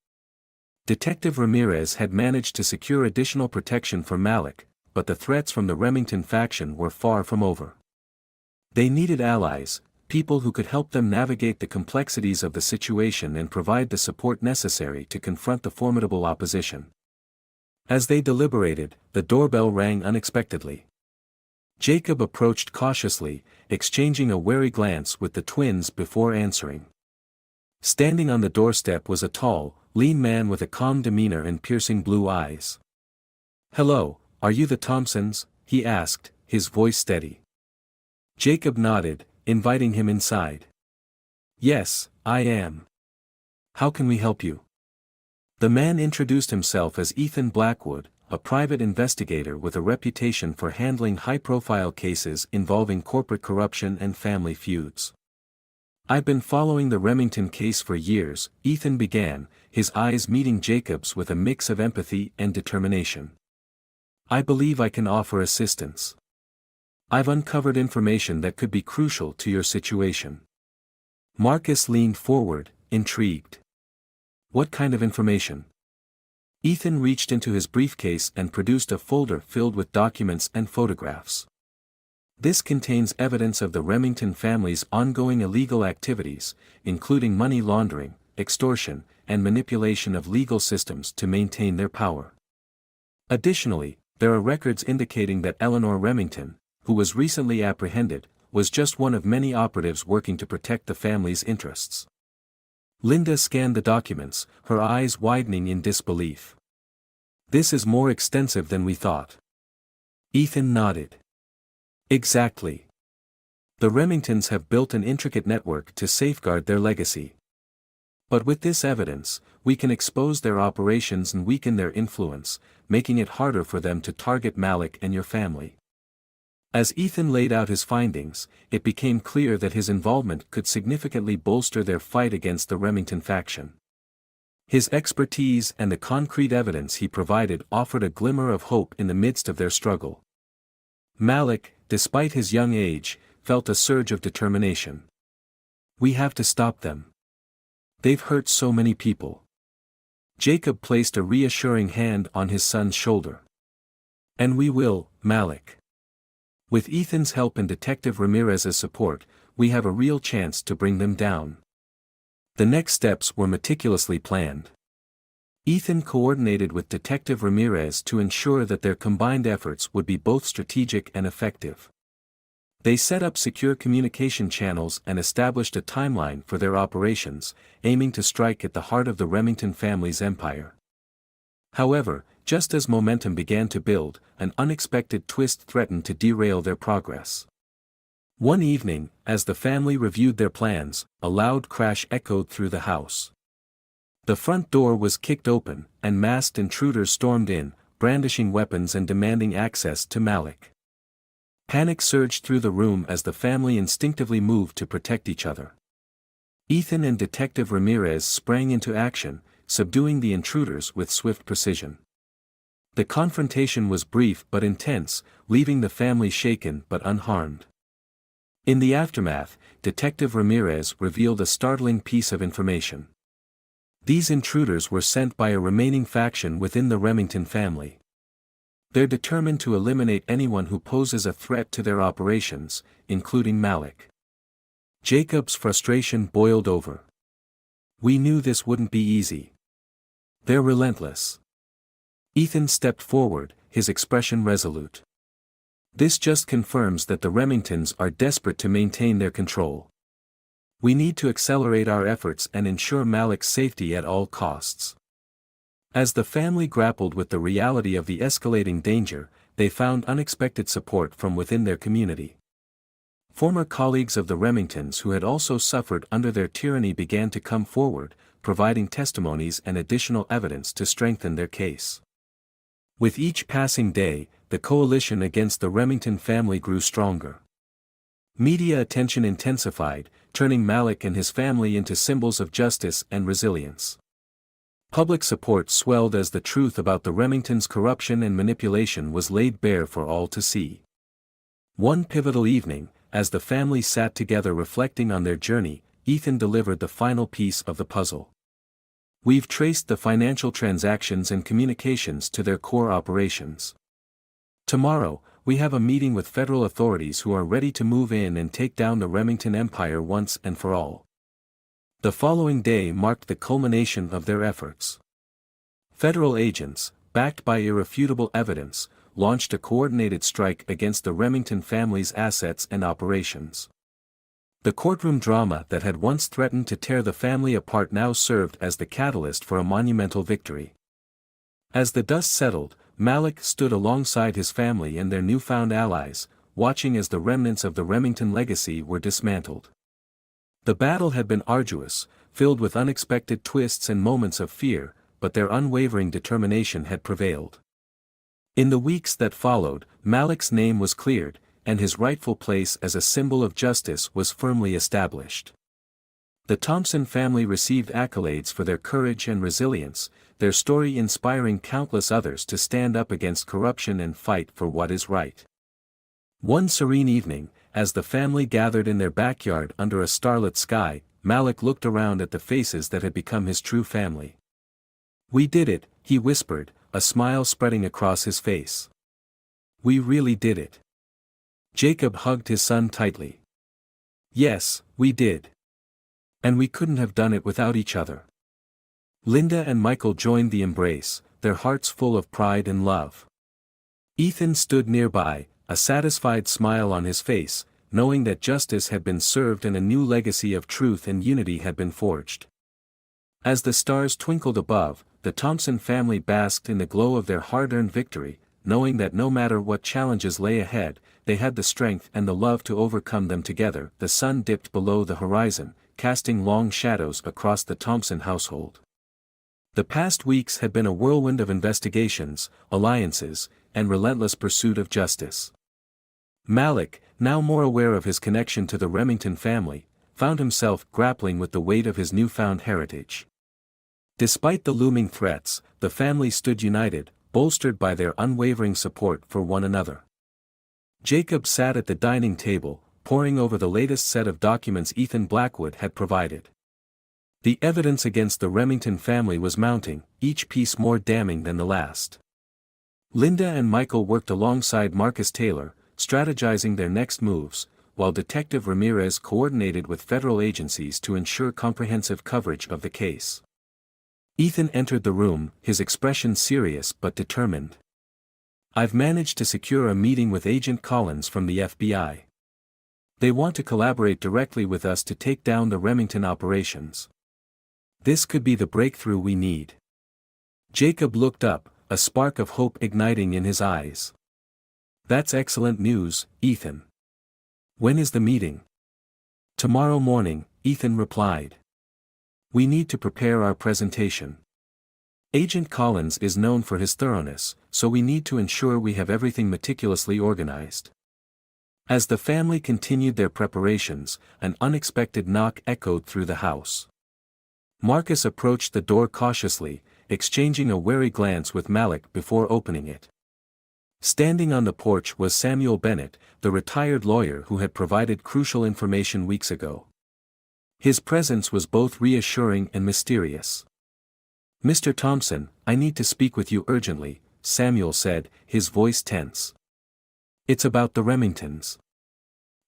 Detective Ramirez had managed to secure additional protection for Malik, but the threats from the Remington faction were far from over. They needed allies, people who could help them navigate the complexities of the situation and provide the support necessary to confront the formidable opposition. As they deliberated, the doorbell rang unexpectedly. Jacob approached cautiously, exchanging a wary glance with the twins before answering. Standing on the doorstep was a tall, lean man with a calm demeanor and piercing blue eyes. "Hello, are you the Thompsons?" he asked, his voice steady. Jacob nodded, inviting him inside. "Yes, I am. How can we help you?" The man introduced himself as Ethan Blackwood, a private investigator with a reputation for handling high-profile cases involving corporate corruption and family feuds. "I've been following the Remington case for years," Ethan began, his eyes meeting Jacob's with a mix of empathy and determination. "I believe I can offer assistance. I've uncovered information that could be crucial to your situation." Marcus leaned forward, intrigued. "What kind of information?" Ethan reached into his briefcase and produced a folder filled with documents and photographs. "This contains evidence of the Remington family's ongoing illegal activities, including money laundering, extortion, and manipulation of legal systems to maintain their power. Additionally, there are records indicating that Eleanor Remington, who was recently apprehended, was just one of many operatives working to protect the family's interests." Linda scanned the documents, her eyes widening in disbelief. "This is more extensive than we thought." Ethan nodded. "Exactly. The Remingtons have built an intricate network to safeguard their legacy. But with this evidence, we can expose their operations and weaken their influence, making it harder for them to target Malik and your family." As Ethan laid out his findings, it became clear that his involvement could significantly bolster their fight against the Remington faction. His expertise and the concrete evidence he provided offered a glimmer of hope in the midst of their struggle. Malik, despite his young age, felt a surge of determination. "We have to stop them. They've hurt so many people." Jacob placed a reassuring hand on his son's shoulder. "And we will, Malik. With Ethan's help and Detective Ramirez's support, we have a real chance to bring them down." The next steps were meticulously planned. Ethan coordinated with Detective Ramirez to ensure that their combined efforts would be both strategic and effective. They set up secure communication channels and established a timeline for their operations, aiming to strike at the heart of the Remington family's empire. However, just as momentum began to build, an unexpected twist threatened to derail their progress. One evening, as the family reviewed their plans, a loud crash echoed through the house. The front door was kicked open, and masked intruders stormed in, brandishing weapons and demanding access to Malik. Panic surged through the room as the family instinctively moved to protect each other. Ethan and Detective Ramirez sprang into action, subduing the intruders with swift precision. The confrontation was brief but intense, leaving the family shaken but unharmed. In the aftermath, Detective Ramirez revealed a startling piece of information. These intruders were sent by a remaining faction within the Remington family. They're determined to eliminate anyone who poses a threat to their operations, including Malik. Jacob's frustration boiled over. "We knew this wouldn't be easy. They're relentless." Ethan stepped forward, his expression resolute. This just confirms that the Remingtons are desperate to maintain their control. We need to accelerate our efforts and ensure Malik's safety at all costs. As the family grappled with the reality of the escalating danger, they found unexpected support from within their community. Former colleagues of the Remingtons who had also suffered under their tyranny began to come forward, providing testimonies and additional evidence to strengthen their case. With each passing day, the coalition against the Remington family grew stronger. Media attention intensified, turning Malik and his family into symbols of justice and resilience. Public support swelled as the truth about the Remingtons' corruption and manipulation was laid bare for all to see. One pivotal evening, as the family sat together reflecting on their journey, Ethan delivered the final piece of the puzzle. We've traced the financial transactions and communications to their core operations. Tomorrow, we have a meeting with federal authorities who are ready to move in and take down the Remington empire once and for all. The following day marked the culmination of their efforts. Federal agents, backed by irrefutable evidence, launched a coordinated strike against the Remington family's assets and operations. The courtroom drama that had once threatened to tear the family apart now served as the catalyst for a monumental victory. As the dust settled, Malik stood alongside his family and their newfound allies, watching as the remnants of the Remington legacy were dismantled. The battle had been arduous, filled with unexpected twists and moments of fear, but their unwavering determination had prevailed. In the weeks that followed, Malik's name was cleared, and his rightful place as a symbol of justice was firmly established. The Thompson family received accolades for their courage and resilience, their story inspiring countless others to stand up against corruption and fight for what is right. One serene evening, as the family gathered in their backyard under a starlit sky, Malik looked around at the faces that had become his true family. "We did it," he whispered, a smile spreading across his face. "We really did it." Jacob hugged his son tightly. "Yes, we did. And we couldn't have done it without each other." Linda and Michael joined the embrace, their hearts full of pride and love. Ethan stood nearby, a satisfied smile on his face, knowing that justice had been served and a new legacy of truth and unity had been forged. As the stars twinkled above, the Thompson family basked in the glow of their hard-earned victory, knowing that no matter what challenges lay ahead, they had the strength and the love to overcome them together. The sun dipped below the horizon, casting long shadows across the Thompson household. The past weeks had been a whirlwind of investigations, alliances, and relentless pursuit of justice. Malik, now more aware of his connection to the Remington family, found himself grappling with the weight of his newfound heritage. Despite the looming threats, the family stood united, bolstered by their unwavering support for one another. Jacob sat at the dining table, poring over the latest set of documents Ethan Blackwood had provided. The evidence against the Remington family was mounting, each piece more damning than the last. Linda and Michael worked alongside Marcus Taylor, strategizing their next moves, while Detective Ramirez coordinated with federal agencies to ensure comprehensive coverage of the case. Ethan entered the room, his expression serious but determined. "I've managed to secure a meeting with Agent Collins from the FBI. They want to collaborate directly with us to take down the Remington operations. This could be the breakthrough we need." Jacob looked up, a spark of hope igniting in his eyes. "That's excellent news, Ethan. When is the meeting?" "Tomorrow morning," Ethan replied. "We need to prepare our presentation. Agent Collins is known for his thoroughness, so we need to ensure we have everything meticulously organized." As the family continued their preparations, an unexpected knock echoed through the house. Marcus approached the door cautiously, exchanging a wary glance with Malik before opening it. Standing on the porch was Samuel Bennett, the retired lawyer who had provided crucial information weeks ago. His presence was both reassuring and mysterious. "Mr. Thompson, I need to speak with you urgently," Samuel said, his voice tense. "It's about the Remingtons.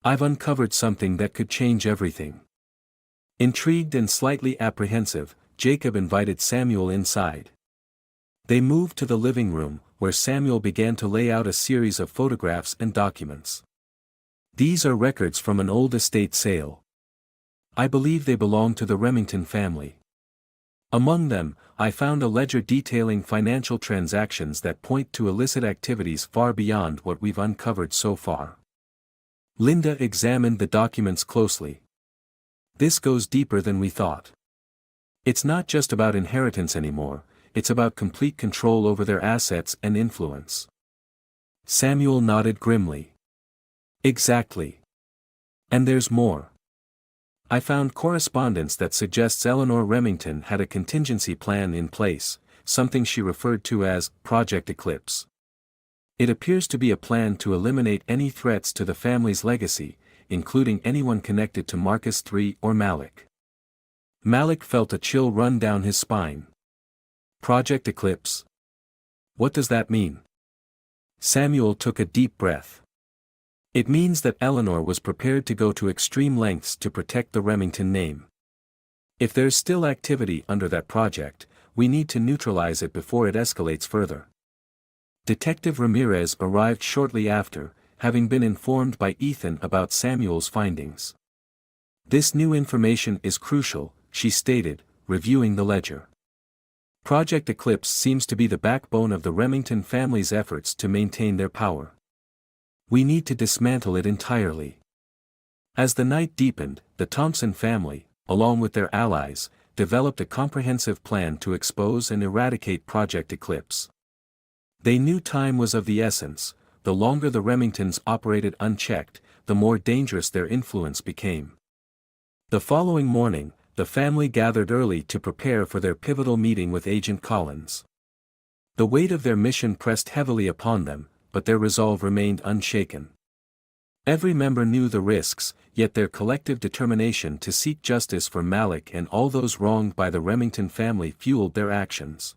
I've uncovered something that could change everything." Intrigued and slightly apprehensive, Jacob invited Samuel inside. They moved to the living room, where Samuel began to lay out a series of photographs and documents. These are records from an old estate sale. I believe they belong to the Remington family. Among them, I found a ledger detailing financial transactions that point to illicit activities far beyond what we've uncovered so far. Linda examined the documents closely. This goes deeper than we thought. It's not just about inheritance anymore, it's about complete control over their assets and influence. Samuel nodded grimly. Exactly. And there's more. I found correspondence that suggests Eleanor Remington had a contingency plan in place, something she referred to as Project Eclipse. It appears to be a plan to eliminate any threats to the family's legacy, including anyone connected to Marcus III or Malik. Malik felt a chill run down his spine. Project Eclipse? What does that mean? Samuel took a deep breath. It means that Eleanor was prepared to go to extreme lengths to protect the Remington name. If there's still activity under that project, we need to neutralize it before it escalates further. Detective Ramirez arrived shortly after, having been informed by Ethan about Samuel's findings. This new information is crucial, she stated, reviewing the ledger. Project Eclipse seems to be the backbone of the Remington family's efforts to maintain their power. We need to dismantle it entirely. As the night deepened, the Thompson family, along with their allies, developed a comprehensive plan to expose and eradicate Project Eclipse. They knew time was of the essence. The longer the Remingtons operated unchecked, the more dangerous their influence became. The following morning, the family gathered early to prepare for their pivotal meeting with Agent Collins. The weight of their mission pressed heavily upon them, but their resolve remained unshaken. Every member knew the risks, yet their collective determination to seek justice for Malik and all those wronged by the Remington family fueled their actions.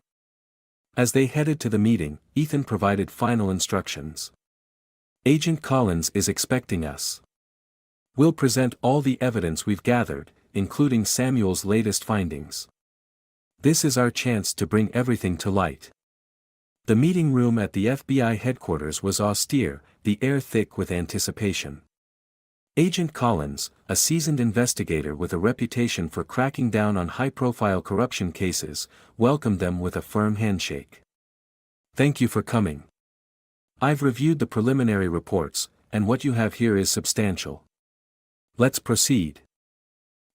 As they headed to the meeting, Ethan provided final instructions. Agent Collins is expecting us. We'll present all the evidence we've gathered, including Samuel's latest findings. This is our chance to bring everything to light. The meeting room at the FBI headquarters was austere, the air thick with anticipation. Agent Collins, a seasoned investigator with a reputation for cracking down on high-profile corruption cases, welcomed them with a firm handshake. Thank you for coming. I've reviewed the preliminary reports, and what you have here is substantial. Let's proceed.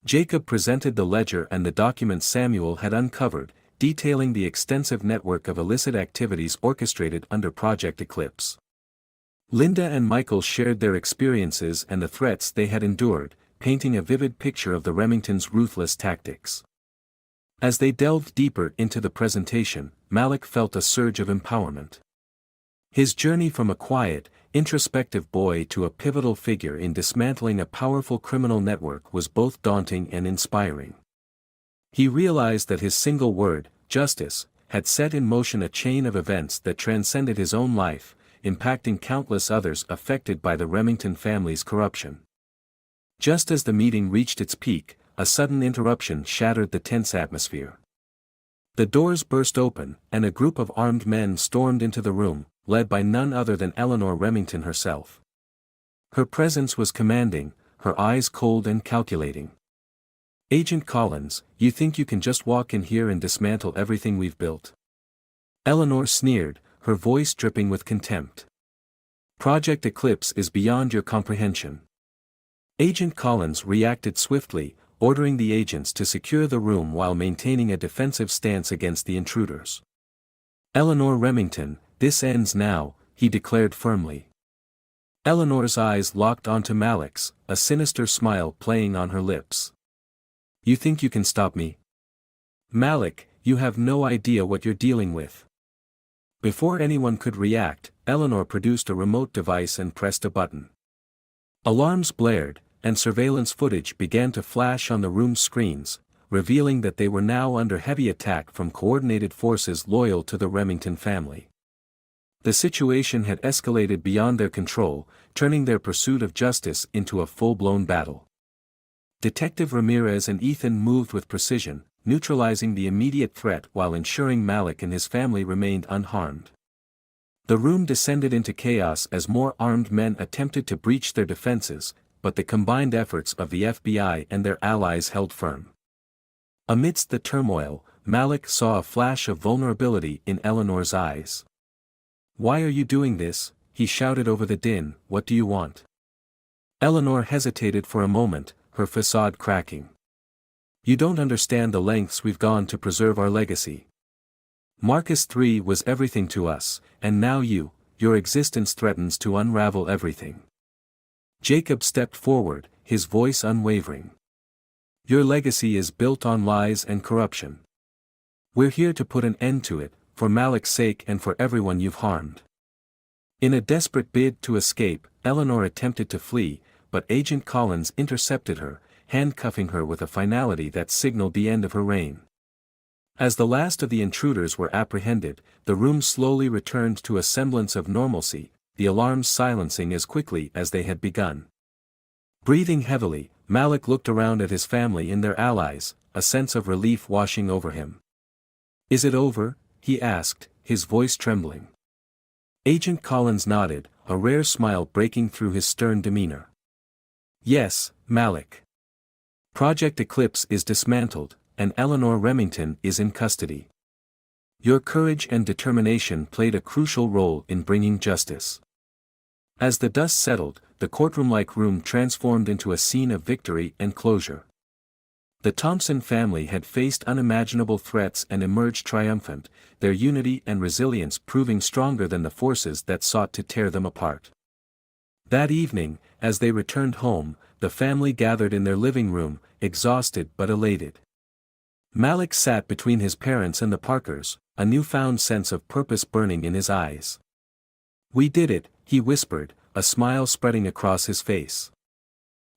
Jacob presented the ledger and the documents Samuel had uncovered, detailing the extensive network of illicit activities orchestrated under Project Eclipse. Linda and Michael shared their experiences and the threats they had endured, painting a vivid picture of the Remingtons' ruthless tactics. As they delved deeper into the presentation, Malik felt a surge of empowerment. His journey from a quiet, introspective boy to a pivotal figure in dismantling a powerful criminal network was both daunting and inspiring. He realized that his single word, justice, had set in motion a chain of events that transcended his own life, impacting countless others affected by the Remington family's corruption. Just as the meeting reached its peak, a sudden interruption shattered the tense atmosphere. The doors burst open, and a group of armed men stormed into the room, led by none other than Eleanor Remington herself. Her presence was commanding, her eyes cold and calculating. Agent Collins, you think you can just walk in here and dismantle everything we've built? Eleanor sneered, her voice dripping with contempt. Project Eclipse is beyond your comprehension. Agent Collins reacted swiftly, ordering the agents to secure the room while maintaining a defensive stance against the intruders. Eleanor Remington, this ends now, he declared firmly. Eleanor's eyes locked onto Malik's, a sinister smile playing on her lips. You think you can stop me? Malik, you have no idea what you're dealing with. Before anyone could react, Eleanor produced a remote device and pressed a button. Alarms blared, and surveillance footage began to flash on the room's screens, revealing that they were now under heavy attack from coordinated forces loyal to the Remington family. The situation had escalated beyond their control, turning their pursuit of justice into a full-blown battle. Detective Ramirez and Ethan moved with precision, neutralizing the immediate threat while ensuring Malik and his family remained unharmed. The room descended into chaos as more armed men attempted to breach their defenses, but the combined efforts of the FBI and their allies held firm. Amidst the turmoil, Malik saw a flash of vulnerability in Eleanor's eyes. "Why are you doing this?" he shouted over the din. "What do you want?" Eleanor hesitated for a moment, her facade cracking. "You don't understand the lengths we've gone to preserve our legacy. Marcus III was everything to us, and now your existence threatens to unravel everything." Jacob stepped forward, his voice unwavering. "Your legacy is built on lies and corruption. We're here to put an end to it, for Malik's sake and for everyone you've harmed." In a desperate bid to escape, Eleanor attempted to flee, but Agent Collins intercepted her, handcuffing her with a finality that signaled the end of her reign. As the last of the intruders were apprehended, the room slowly returned to a semblance of normalcy, the alarms silencing as quickly as they had begun. Breathing heavily, Malik looked around at his family and their allies, a sense of relief washing over him. "Is it over?" he asked, his voice trembling. Agent Collins nodded, a rare smile breaking through his stern demeanor. "Yes, Malik. Project Eclipse is dismantled, and Eleanor Remington is in custody. Your courage and determination played a crucial role in bringing justice." As the dust settled, the courtroom-like room transformed into a scene of victory and closure. The Thompson family had faced unimaginable threats and emerged triumphant, their unity and resilience proving stronger than the forces that sought to tear them apart. That evening, as they returned home, the family gathered in their living room, exhausted but elated. Malik sat between his parents and the Parkers, a newfound sense of purpose burning in his eyes. "We did it," he whispered, a smile spreading across his face.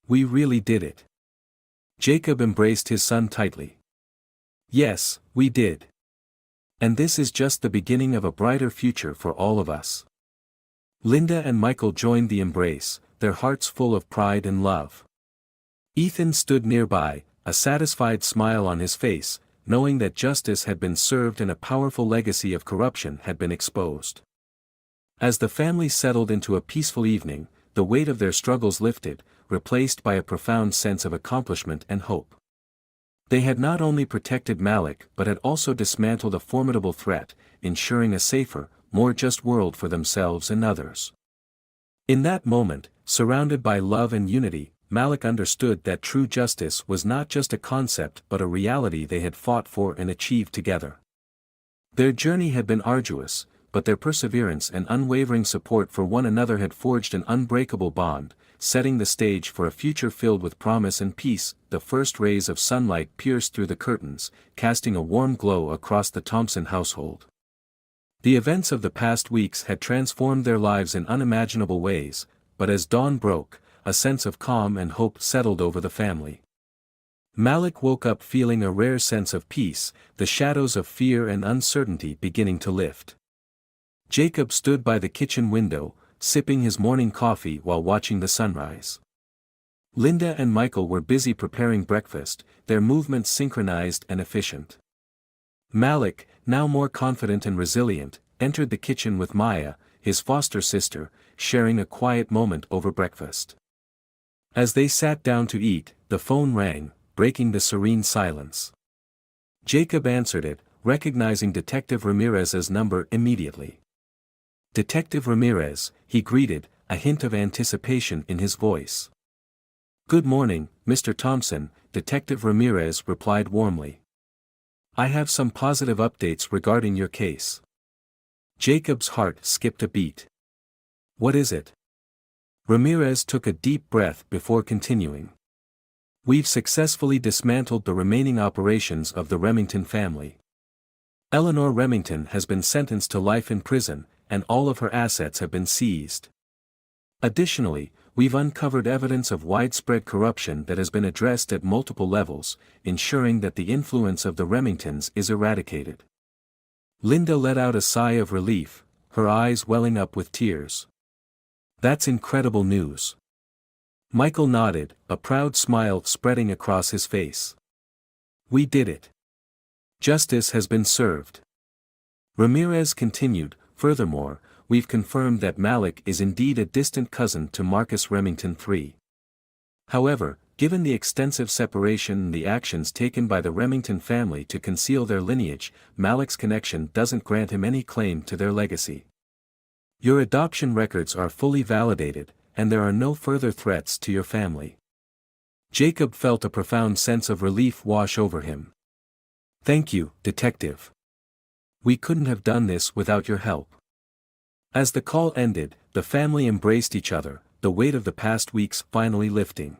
"We really did it." Jacob embraced his son tightly. "Yes, we did. And this is just the beginning of a brighter future for all of us." Linda and Michael joined the embrace, their hearts full of pride and love. Ethan stood nearby, a satisfied smile on his face, knowing that justice had been served and a powerful legacy of corruption had been exposed. As the family settled into a peaceful evening, the weight of their struggles lifted, replaced by a profound sense of accomplishment and hope. They had not only protected Malik but had also dismantled a formidable threat, ensuring a safer, more just world for themselves and others. In that moment, surrounded by love and unity, Malik understood that true justice was not just a concept but a reality they had fought for and achieved together. Their journey had been arduous, but their perseverance and unwavering support for one another had forged an unbreakable bond, setting the stage for a future filled with promise and peace. The first rays of sunlight pierced through the curtains, casting a warm glow across the Thompson household. The events of the past weeks had transformed their lives in unimaginable ways, but as dawn broke, a sense of calm and hope settled over the family. Malik woke up feeling a rare sense of peace, the shadows of fear and uncertainty beginning to lift. Jacob stood by the kitchen window, sipping his morning coffee while watching the sunrise. Linda and Michael were busy preparing breakfast, their movements synchronized and efficient. Malik, now more confident and resilient, entered the kitchen with Maya, his foster sister, sharing a quiet moment over breakfast. As they sat down to eat, the phone rang, breaking the serene silence. Jacob answered it, recognizing Detective Ramirez's number immediately. "Detective Ramirez," he greeted, a hint of anticipation in his voice. "Good morning, Mr. Thompson," Detective Ramirez replied warmly. "I have some positive updates regarding your case." Jacob's heart skipped a beat. "What is it?" Ramirez took a deep breath before continuing. "We've successfully dismantled the remaining operations of the Remington family. Eleanor Remington has been sentenced to life in prison, and all of her assets have been seized. Additionally, we've uncovered evidence of widespread corruption that has been addressed at multiple levels, ensuring that the influence of the Remingtons is eradicated." Linda let out a sigh of relief, her eyes welling up with tears. "That's incredible news." Michael nodded, a proud smile spreading across his face. "We did it. Justice has been served." Ramirez continued, "Furthermore, we've confirmed that Malik is indeed a distant cousin to Marcus Remington III. However, given the extensive separation and the actions taken by the Remington family to conceal their lineage, Malik's connection doesn't grant him any claim to their legacy. Your adoption records are fully validated, and there are no further threats to your family. Jacob felt a profound sense of relief wash over him. Thank you, Detective. We couldn't have done this without your help. As the call ended, the family embraced each other, the weight of the past weeks finally lifting.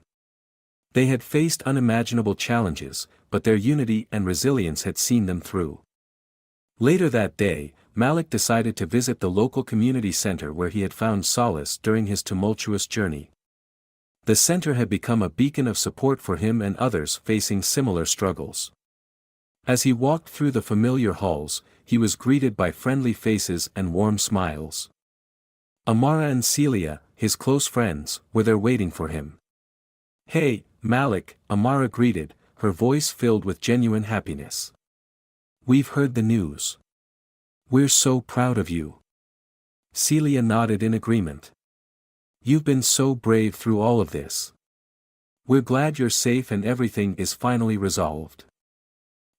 They had faced unimaginable challenges, but their unity and resilience had seen them through. Later that day, Malik decided to visit the local community center where he had found solace during his tumultuous journey. The center had become a beacon of support for him and others facing similar struggles. As he walked through the familiar halls, he was greeted by friendly faces and warm smiles. Amara and Celia, his close friends, were there waiting for him. "Hey, Malik," Amara greeted, her voice filled with genuine happiness. "We've heard the news. We're so proud of you." Celia nodded in agreement. "You've been so brave through all of this. We're glad you're safe and everything is finally resolved."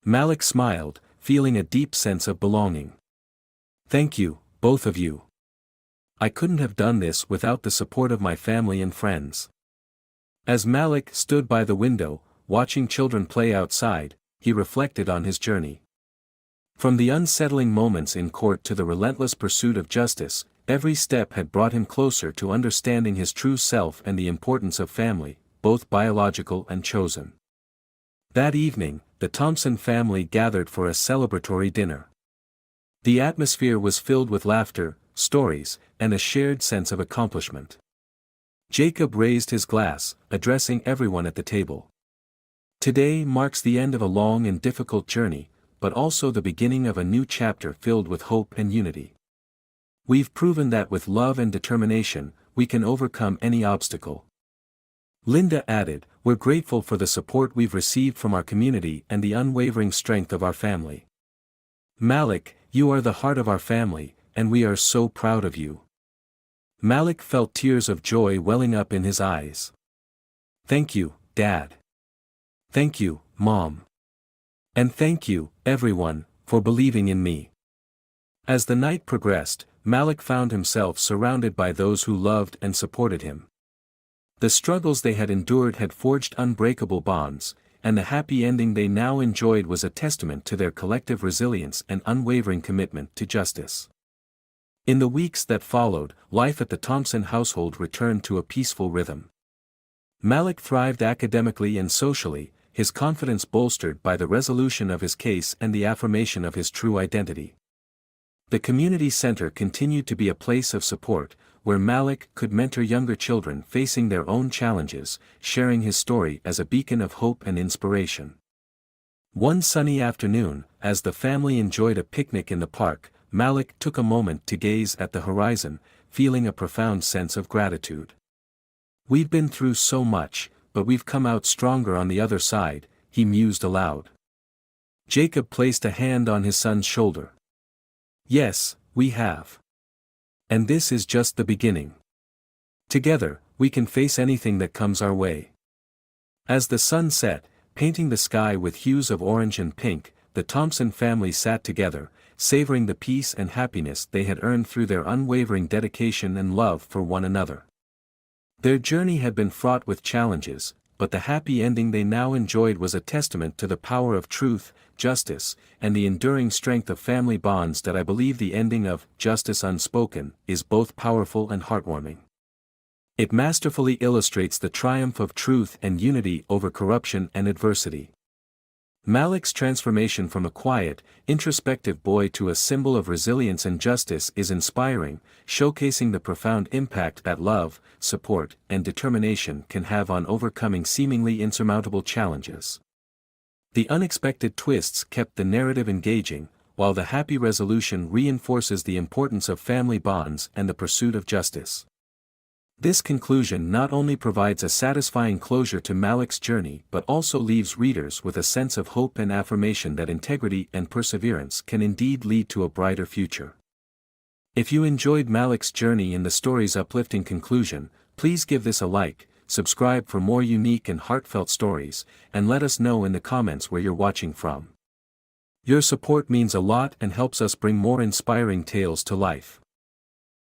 Malik smiled, feeling a deep sense of belonging. "Thank you, both of you. I couldn't have done this without the support of my family and friends." As Malik stood by the window, watching children play outside, he reflected on his journey. From the unsettling moments in court to the relentless pursuit of justice, every step had brought him closer to understanding his true self and the importance of family, both biological and chosen. That evening, the Thompson family gathered for a celebratory dinner. The atmosphere was filled with laughter, stories, and a shared sense of accomplishment. Jacob raised his glass, addressing everyone at the table. "Today marks the end of a long and difficult journey, but also the beginning of a new chapter filled with hope and unity. We've proven that with love and determination, we can overcome any obstacle." Linda added, "We're grateful for the support we've received from our community and the unwavering strength of our family. Malik, you are the heart of our family, and we are so proud of you." Malik felt tears of joy welling up in his eyes. "Thank you, Dad. Thank you, Mom. And thank you, everyone, for believing in me." As the night progressed, Malik found himself surrounded by those who loved and supported him. The struggles they had endured had forged unbreakable bonds, and the happy ending they now enjoyed was a testament to their collective resilience and unwavering commitment to justice. In the weeks that followed, life at the Thompson household returned to a peaceful rhythm. Malik thrived academically and socially, his confidence bolstered by the resolution of his case and the affirmation of his true identity. The community center continued to be a place of support, where Malik could mentor younger children facing their own challenges, sharing his story as a beacon of hope and inspiration. One sunny afternoon, as the family enjoyed a picnic in the park, Malik took a moment to gaze at the horizon, feeling a profound sense of gratitude. "We've been through so much, but we've come out stronger on the other side," he mused aloud. Jacob placed a hand on his son's shoulder. "Yes, we have. And this is just the beginning. Together, we can face anything that comes our way." As the sun set, painting the sky with hues of orange and pink, the Thompson family sat together, savoring the peace and happiness they had earned through their unwavering dedication and love for one another. Their journey had been fraught with challenges, but the happy ending they now enjoyed was a testament to the power of truth, justice, and the enduring strength of family bonds that I believe the ending of Justice Unspoken is both powerful and heartwarming. It masterfully illustrates the triumph of truth and unity over corruption and adversity. Malik's transformation from a quiet, introspective boy to a symbol of resilience and justice is inspiring, showcasing the profound impact that love, support, and determination can have on overcoming seemingly insurmountable challenges. The unexpected twists kept the narrative engaging, while the happy resolution reinforces the importance of family bonds and the pursuit of justice. This conclusion not only provides a satisfying closure to Malik's journey but also leaves readers with a sense of hope and affirmation that integrity and perseverance can indeed lead to a brighter future. If you enjoyed Malik's journey in the story's uplifting conclusion, please give this a like, subscribe for more unique and heartfelt stories, and let us know in the comments where you're watching from. Your support means a lot and helps us bring more inspiring tales to life.